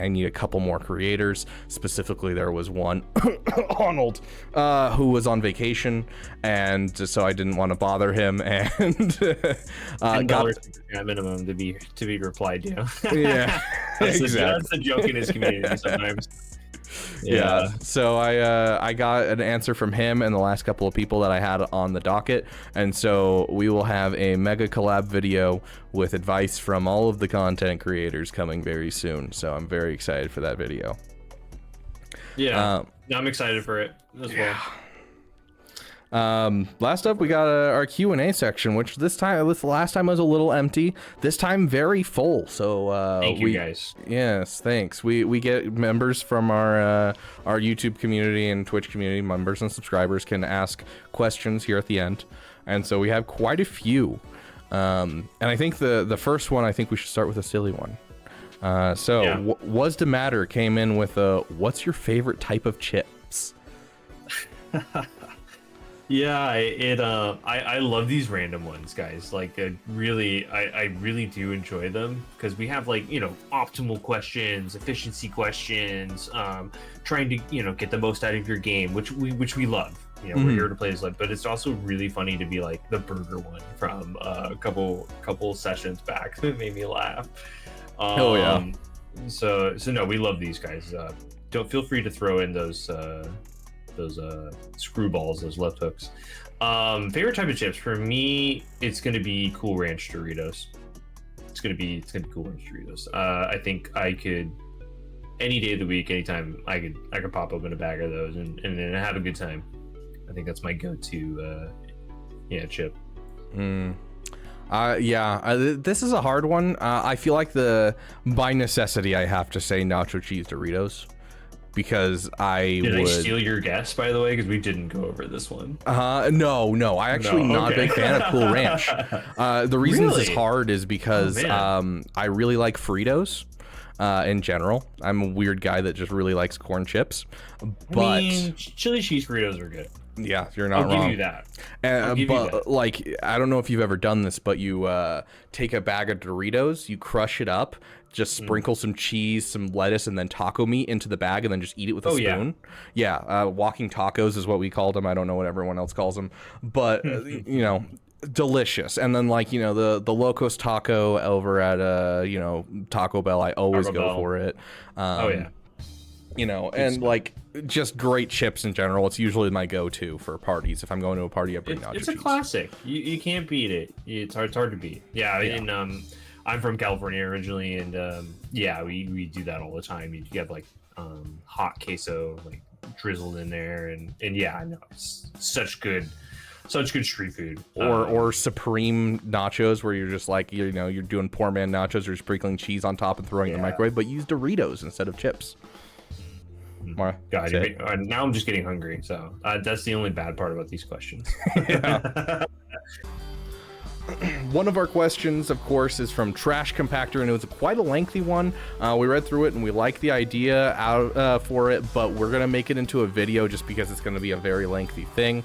need a couple more creators. Specifically, there was one, Arnold, who was on vacation, and so I didn't want to bother him, and got at minimum to be replied to. yeah, exactly. That's the joke in his community sometimes. Yeah. So I got an answer from him and the last couple of people that I had on the docket, and so we will have a mega collab video with advice from all of the content creators coming very soon. So I'm very excited for that video. Yeah, I'm excited for it as well. Last up, we got our Q&A section, which this last time was a little empty. This time, very full. So thank you guys. Yes, thanks. We get members from our YouTube community and Twitch community. Members and subscribers can ask questions here at the end, and so we have quite a few. And I think the first one, I think we should start with a silly one. Was the matter came in with what's your favorite type of chips? Yeah, I love these random ones, guys. Like, I really do enjoy them because we have optimal questions, efficiency questions, trying to get the most out of your game, which we love. We're here to play this life, but it's also really funny to be like the burger one from a couple sessions back that made me laugh. Oh yeah. So no, we love these guys. Don't feel free to throw in those screwballs, those left hooks. Favorite type of chips for me, it's gonna be Cool Ranch Doritos. It's gonna be Cool Ranch Doritos. I think I could any day of the week, anytime I could pop open a bag of those and have a good time. I think that's my go-to chip. This is a hard one. I feel like by necessity I have to say nacho cheese Doritos. Because Did I steal your guess, by the way? Because we didn't go over this one. No. I actually not a big fan of Cool Ranch. The reason this is hard is because I really like Fritos in general. I'm a weird guy that just really likes corn chips. But I mean, chili cheese Fritos are good. Yeah, you're not wrong. I'll give you that. I don't know if you've ever done this, but you take a bag of Doritos, you crush it up, just sprinkle some cheese, some lettuce, and then taco meat into the bag, and then just eat it with a spoon. Yeah, walking tacos is what we called them. I don't know what everyone else calls them, but delicious. And then the Locos Taco over at Taco Bell, I always go for it. Just great chips in general. It's usually my go-to for parties. If I'm going to a party, I bring nacho cheese. It's a classic. You can't beat it. It's hard to beat. Yeah. And I'm from California originally, and we do that all the time. You get hot queso drizzled in there, and I know it's such good street food. Or supreme nachos, where you're just you're doing poor man nachos, you're sprinkling cheese on top and throwing it in the microwave, but use Doritos instead of chips. God, now I'm just getting hungry. So that's the only bad part about these questions. One of our questions, of course, is from Trash Compactor, and it was quite a lengthy one. We read through it, and we like the idea for it, but we're going to make it into a video just because it's going to be a very lengthy thing.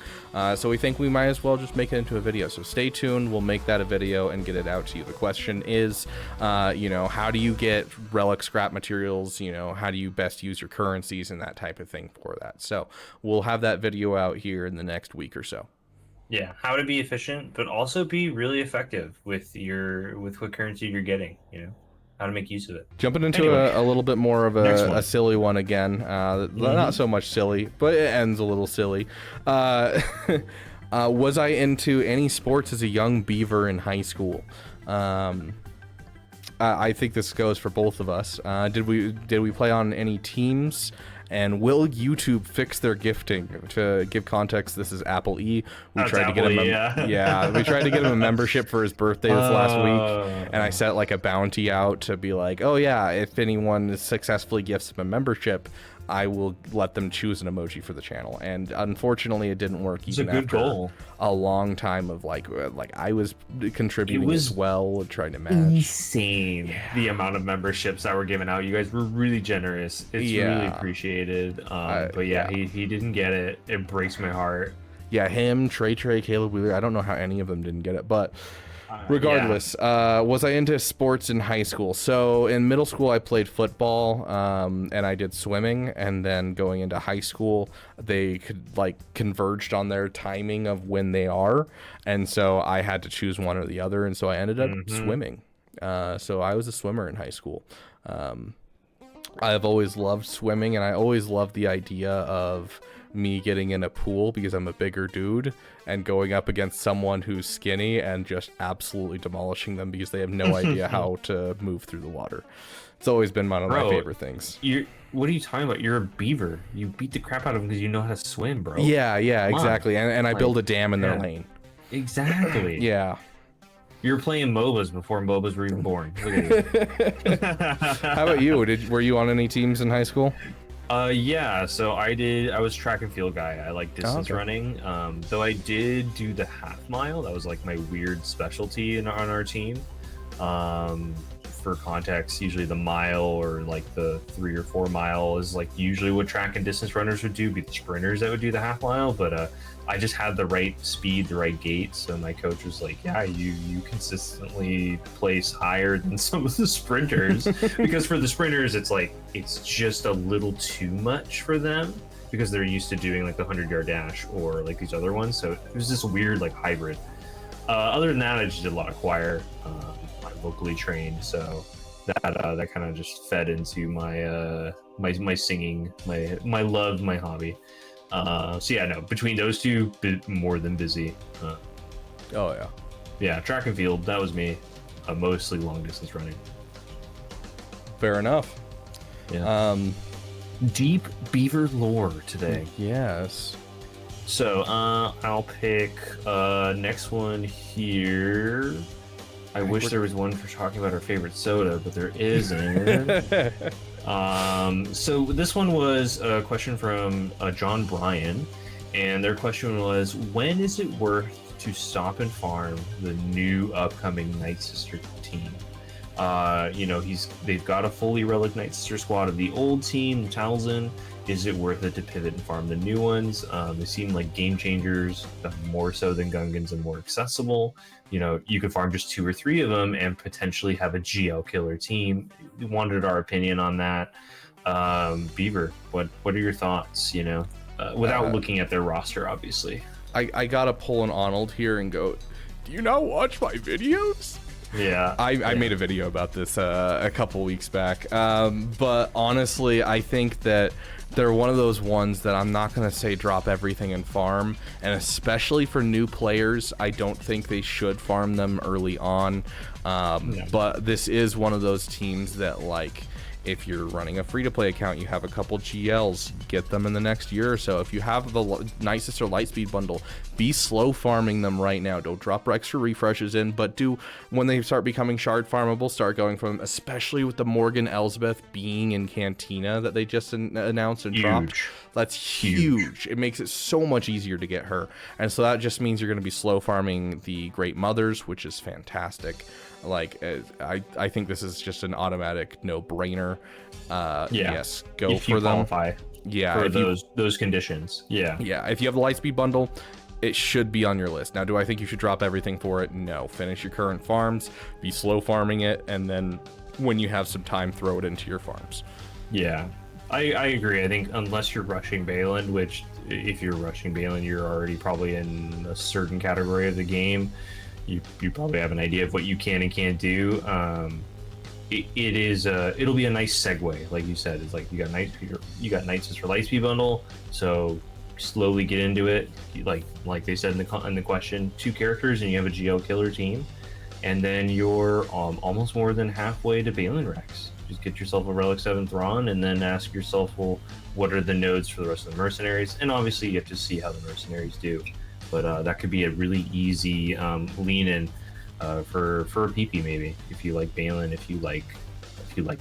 So we think we might as well just make it into a video. So stay tuned. We'll make that a video and get it out to you. The question is, how do you get relic scrap materials? How do you best use your currencies and that type of thing for that? So we'll have that video out here in the next week or so. Yeah, how to be efficient, but also be really effective with what currency you're getting. How to make use of it. Jumping into a little bit more of a silly one again. Not so much silly, but it ends a little silly. Was I into any sports as a young Beaver in high school? I think this goes for both of us. Did we play on any teams? And will YouTube fix their gifting? To give context, this is Apple E. We tried to get him we tried to get him a membership for his birthday this last week, and I set a bounty out to be like, oh yeah, if anyone successfully gifts him a membership, I will let them choose an emoji for the channel. And unfortunately, it didn't work. It's a even good after goal. A long time of like I was contributing as well, trying to match. Insane the amount of memberships that were given out. You guys were really generous. It's really appreciated. But yeah, he didn't get it. It breaks my heart. Yeah, him, Trey, Caleb Wheeler. I don't know how any of them didn't get it, but regardless, was I into sports in high school? So in middle school, I played football, and I did swimming. And then going into high school, they converged on their timing of when they are, and so I had to choose one or the other. And so I ended up swimming. So I was a swimmer in high school. I've always loved swimming, and I always loved the idea of me getting in a pool because I'm a bigger dude and going up against someone who's skinny and just absolutely demolishing them because they have no idea how to move through the water. It's always been one of my favorite things. What are you talking about? You're a beaver. You beat the crap out of them because you know how to swim, bro. Yeah, exactly. And I build a dam in their lane. Exactly. Yeah. You were playing MOBAs before MOBAs were even born. Look at you. How about you? Were you on any teams in high school? Yeah, so I was track and field guy. I like distance running. Though I did do the half mile. That was like my weird specialty on our team. For context, usually the mile or like the 3 or 4 mile is like usually what track and distance runners would do, be the sprinters that would do the half mile. But I just had the right speed, the right gait. So my coach was like, yeah, you consistently place higher than some of the sprinters. Because for the sprinters, it's just a little too much for them because they're used to doing like the 100-yard dash or like these other ones. So it was this weird like hybrid. Other than that, I just did a lot of choir. I'm locally trained, so that kind of just fed into my my singing, my love, my hobby. So yeah, no, between those two, bit more than busy. Yeah, track and field, that was me. Mostly long distance running. Fair enough. Yeah. Deep Beaver lore today. Yes. So I'll pick next one here. I wish there was one for talking about our favorite soda, but there isn't. So this one was a question from John Bryan, and their question was, when is it worth to stop and farm the new upcoming Night Sister team? They've got a fully relic Night Sister squad of the old team, the Talzin. Is it worth it to pivot and farm the new ones? They seem like game changers, more so than Gungans, and more accessible. You could farm just 2 or 3 of them and potentially have a GL killer team. We wanted our opinion on that. Beaver, what are your thoughts? Without looking at their roster, obviously. I gotta pull an Arnold here and go, do you not watch my videos? Yeah, I made a video about this a couple weeks back, but honestly, I think that they're one of those ones that I'm not going to say drop everything and farm, and especially for new players, I don't think they should farm them early on, but this is one of those teams that, like, if you're running a free-to-play account, you have a couple GLs, get them in the next year or so. If you have the Night Sister Lightspeed bundle, be slow farming them right now. Don't drop extra refreshes in, but do, when they start becoming shard farmable, start going for them, especially with the Morgan Elsbeth being in Cantina that they just announced and dropped. That's huge. It makes it so much easier to get her. And so that just means you're going to be slow farming the Great Mothers, which is fantastic. Like, I think this is just an automatic no-brainer. Yes, go if for you them. Qualify for those conditions. Yeah. If you have the Lightspeed bundle, it should be on your list. Now, do I think you should drop everything for it? No. Finish your current farms, be slow farming it, and then when you have some time, throw it into your farms. Yeah, I agree. I think unless you're rushing Balin, which if you're rushing Balin, you're already probably in a certain category of the game. You probably have an idea of what you can and can't do. It'll be a nice segue, like you said. It's like you got Night Sister Lightspeed bundle, so slowly get into it. Like they said in the question, 2 characters and you have a GL killer team, and then you're almost more than halfway to Balin Rex. Just get yourself a Relic 7 Thrawn, and then ask yourself, well, what are the nodes for the rest of the mercenaries? And obviously you have to see how the mercenaries do. But that could be a really easy lean in for a PP maybe, if you like Balin, if you like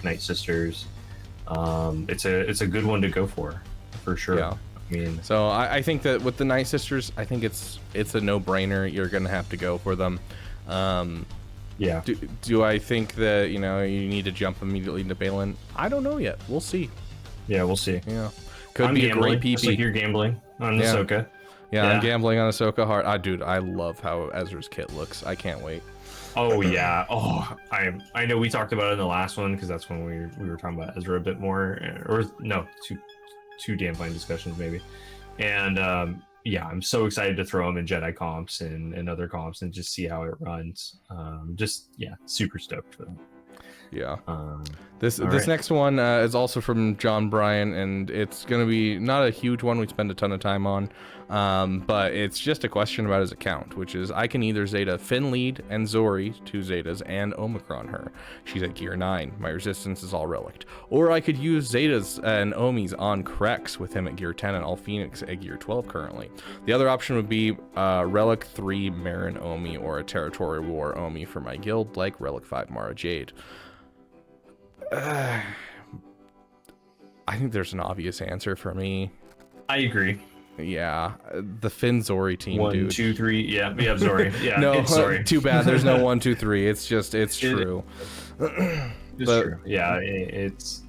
Night Sisters. it's a good one to go for sure. Yeah. I mean, so I think that with the Night Sisters, I think it's a no-brainer. You're gonna have to go for them. Yeah. Do I think that you need to jump immediately into Balin? I don't know yet. We'll see. Yeah, we'll see. Yeah, could I'm be gambling, a great PP. just like you're gambling on Ahsoka. Yeah, I'm gambling on Ahsoka hard. Dude, I love how Ezra's kit looks. I can't wait. Oh yeah. Oh, I know we talked about it in the last one because that's when we were talking about Ezra a bit more, or no, two damn fine discussions maybe, and yeah, I'm so excited to throw him in Jedi comps and other comps and just see how it runs. Super stoked for them. Yeah. This next one is also from John Bryan, and it's going to be not a huge one we spend a ton of time on, but it's just a question about his account, which is I can either Zeta Finn Lead and Zori, 2 Zetas, and Omicron her. She's at gear 9. My resistance is all relict. Or I could use Zetas and Omis on Krex with him at gear 10 and all Phoenix at gear 12 currently. The other option would be Relic 3 Marin Omi or a Territory War Omi for my guild, like Relic 5 Mara Jade. I think there's an obvious answer for me. I agree. Yeah, the Finn Zori team, 1, 2, 3. Yeah, we have Zori. Yeah, no, it's Zori. Too bad. There's no 1, 2, 3. It's true. It's true. Yeah, it's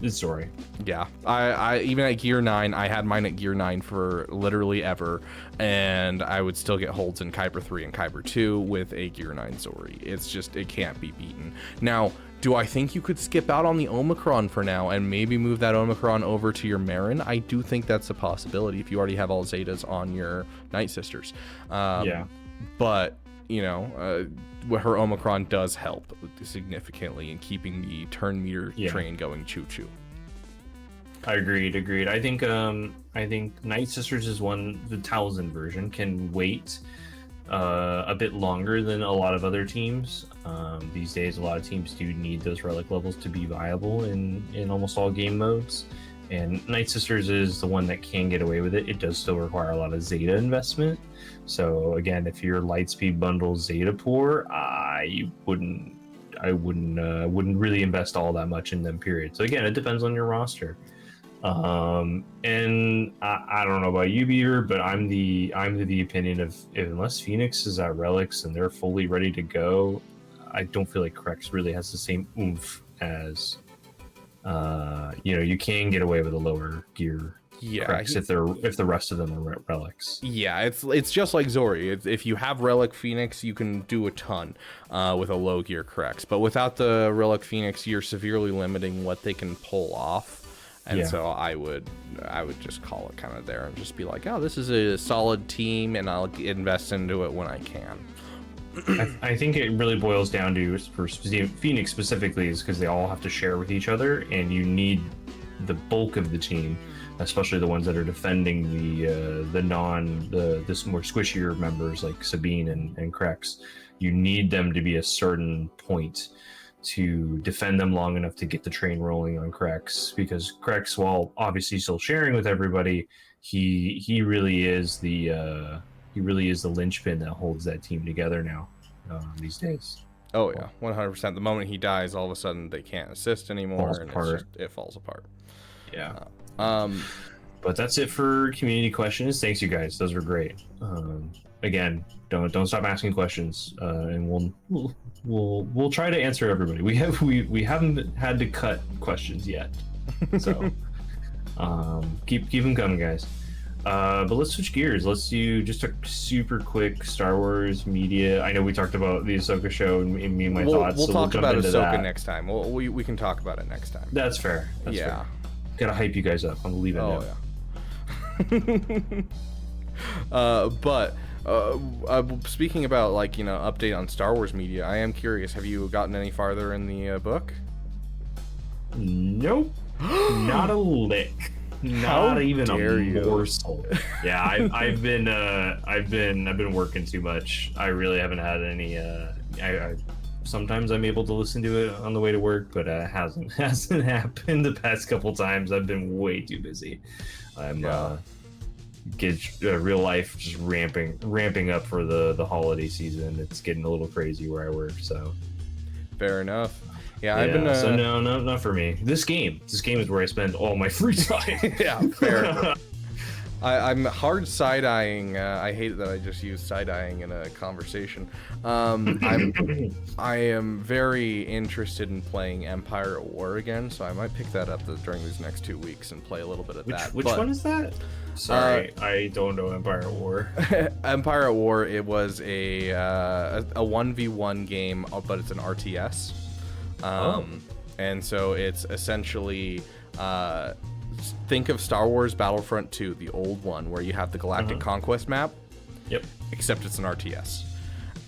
Zori. Yeah, I even at gear 9, I had mine at gear 9 for literally ever, and I would still get holds in Kyber 3 and Kyber 2 with a gear 9 Zori. It's just, it can't be beaten. Now, do I think you could skip out on the Omicron for now and maybe move that Omicron over to your Marin? I do think that's a possibility if you already have all Zetas on your Night Sisters. But, her Omicron does help significantly in keeping the turn meter train going choo-choo. Agreed. I think Night Sisters is one, the Talzin version can wait a bit longer than a lot of other teams. These days, a lot of teams do need those relic levels to be viable in almost all game modes. And Night Sisters is the one that can get away with it. It does still require a lot of Zeta investment. So again, if your Lightspeed bundle Zeta poor, I wouldn't really invest all that much in them. Period. So again, it depends on your roster. And I don't know about you, Beaver, but I'm the opinion of unless Phoenix is at relics and they're fully ready to go, I don't feel like Krex really has the same oomph as you can get away with a lower gear Krex if the rest of them are relics. Yeah, it's just like Zori. If you have relic Phoenix, you can do a ton with a low gear Krex, but without the relic Phoenix, you're severely limiting what they can pull off. And so I would just call it kind of there and just be like, oh, this is a solid team, and I'll invest into it when I can. I think it really boils down to, for Phoenix specifically, is because they all have to share with each other, and you need the bulk of the team, especially the ones that are defending the more squishier members like Sabine and Krex. You need them to be a certain point to defend them long enough to get the train rolling on Krex, because Krex, while obviously still sharing with everybody, he really is the linchpin that holds that team together now these days. Oh yeah, 100%. The moment he dies, all of a sudden they can't assist anymore, it falls apart. Yeah. But that's it for community questions. Thanks, you guys. Those were great. Again, don't stop asking questions, and we'll try to answer everybody. We haven't had to cut questions yet, so keep them coming, guys. But let's switch gears. Let's do just a super quick Star Wars media. I know we talked about the Ahsoka show and me and my thoughts. We'll talk about Ahsoka next time. We can talk about it next time. That's fair. That's fair. Gotta hype you guys up. I'm leaving now. Yeah. But speaking about update on Star Wars media, I am curious. Have you gotten any farther in the book? Nope. Not a lick. Not even a morsel. Yeah, I've been working too much. I really haven't had any. Sometimes I'm able to listen to it on the way to work, but it hasn't happened the past couple times. I've been way too busy. I'm real life just ramping up for the holiday season. It's getting a little crazy where I work. So fair enough. Yeah, I've been. So no, not for me. This game is where I spend all my free time. Yeah, fair. I'm hard side-eyeing. I hate that I just used side-eyeing in a conversation. I am very interested in playing Empire at War again, so I might pick that up during these next 2 weeks and play a little bit of that. Which one is that? Sorry, I don't know Empire at War. Empire at War, it was a 1v1 game, but it's an RTS. And so it's essentially... think of Star Wars Battlefront 2, the old one, where you have the Galactic Conquest map. Yep. Except it's an RTS.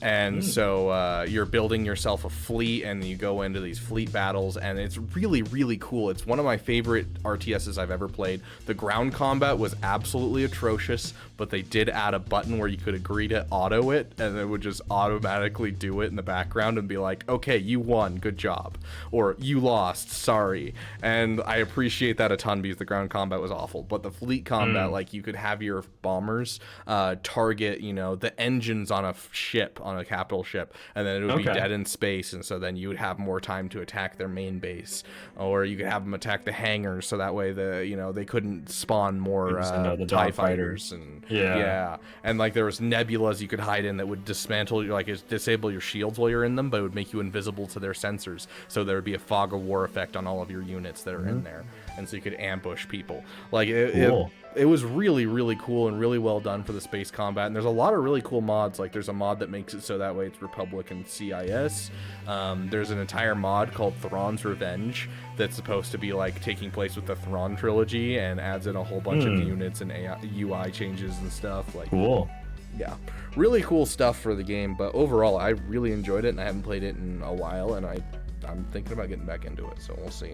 And so you're building yourself a fleet, and you go into these fleet battles, and it's really, really cool. It's one of my favorite RTSs I've ever played. The ground combat was absolutely atrocious, but they did add a button where you could agree to auto it, and it would just automatically do it in the background and be like, okay, you won, good job. Or, you lost, sorry. And I appreciate that a ton because the ground combat was awful. But the fleet combat, like, you could have your bombers target, you know, the engines on a ship, on a capital ship, and then it would be dead in space, and so then you would have more time to attack their main base, or you could have them attack the hangars, so that way they couldn't spawn more TIE fighters, and and like there was nebulas you could hide in that would dismantle, disable your shields while you're in them, but it would make you invisible to their sensors, so there would be a fog of war effect on all of your units that are in there, and so you could ambush people. Like it was really, really cool and really well done for the space combat. And there's a lot of really cool mods. Like there's a mod that makes it so that way it's Republic and CIS. There's an entire mod called Thrawn's Revenge that's supposed to be like taking place with the Thrawn trilogy and adds in a whole bunch of units and UI changes and stuff. Like cool. Yeah, really cool stuff for the game. But overall, I really enjoyed it, and I haven't played it in a while, and I'm thinking about getting back into it. So we'll see.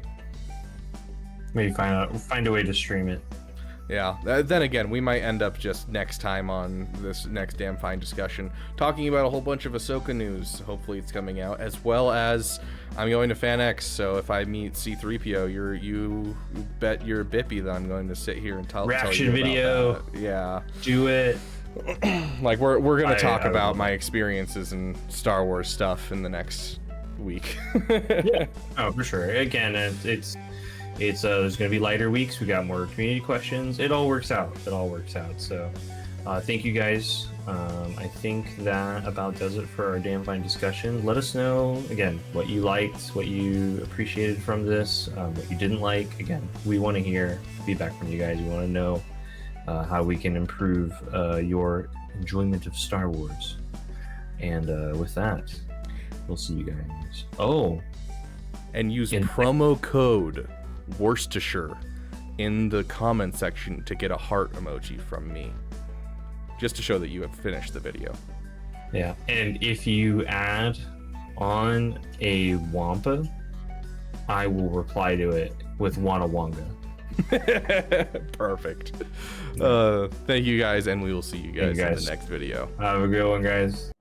Maybe find a way to stream it. Yeah, then again, we might end up just next time on this next Damn Fine discussion talking about a whole bunch of Ahsoka news. Hopefully it's coming out, as well as I'm going to FanX, so if I meet C-3PO, you bet your bippy that I'm going to sit here and tell you about video. That. Yeah. Do it. Like, we're going to talk about my experiences in Star Wars stuff in the next week. Yeah. Oh, for sure. Again, it's there's going to be lighter weeks. We got more community questions. It all works out. So thank you guys. I think that about does it for our Damn Fine discussion. Let us know, again, what you liked, what you appreciated from this, what you didn't like. Again, we want to hear feedback from you guys. We want to know how we can improve your enjoyment of Star Wars. And with that, we'll see you guys. And use promo code Worcestershire in the comment section to get a heart emoji from me, just to show that you have finished the video. Yeah, and if you add on a Wampa, I will reply to it with Wanawanga. Perfect. Thank you guys, and we will see you guys in the next video. Have a good one, guys.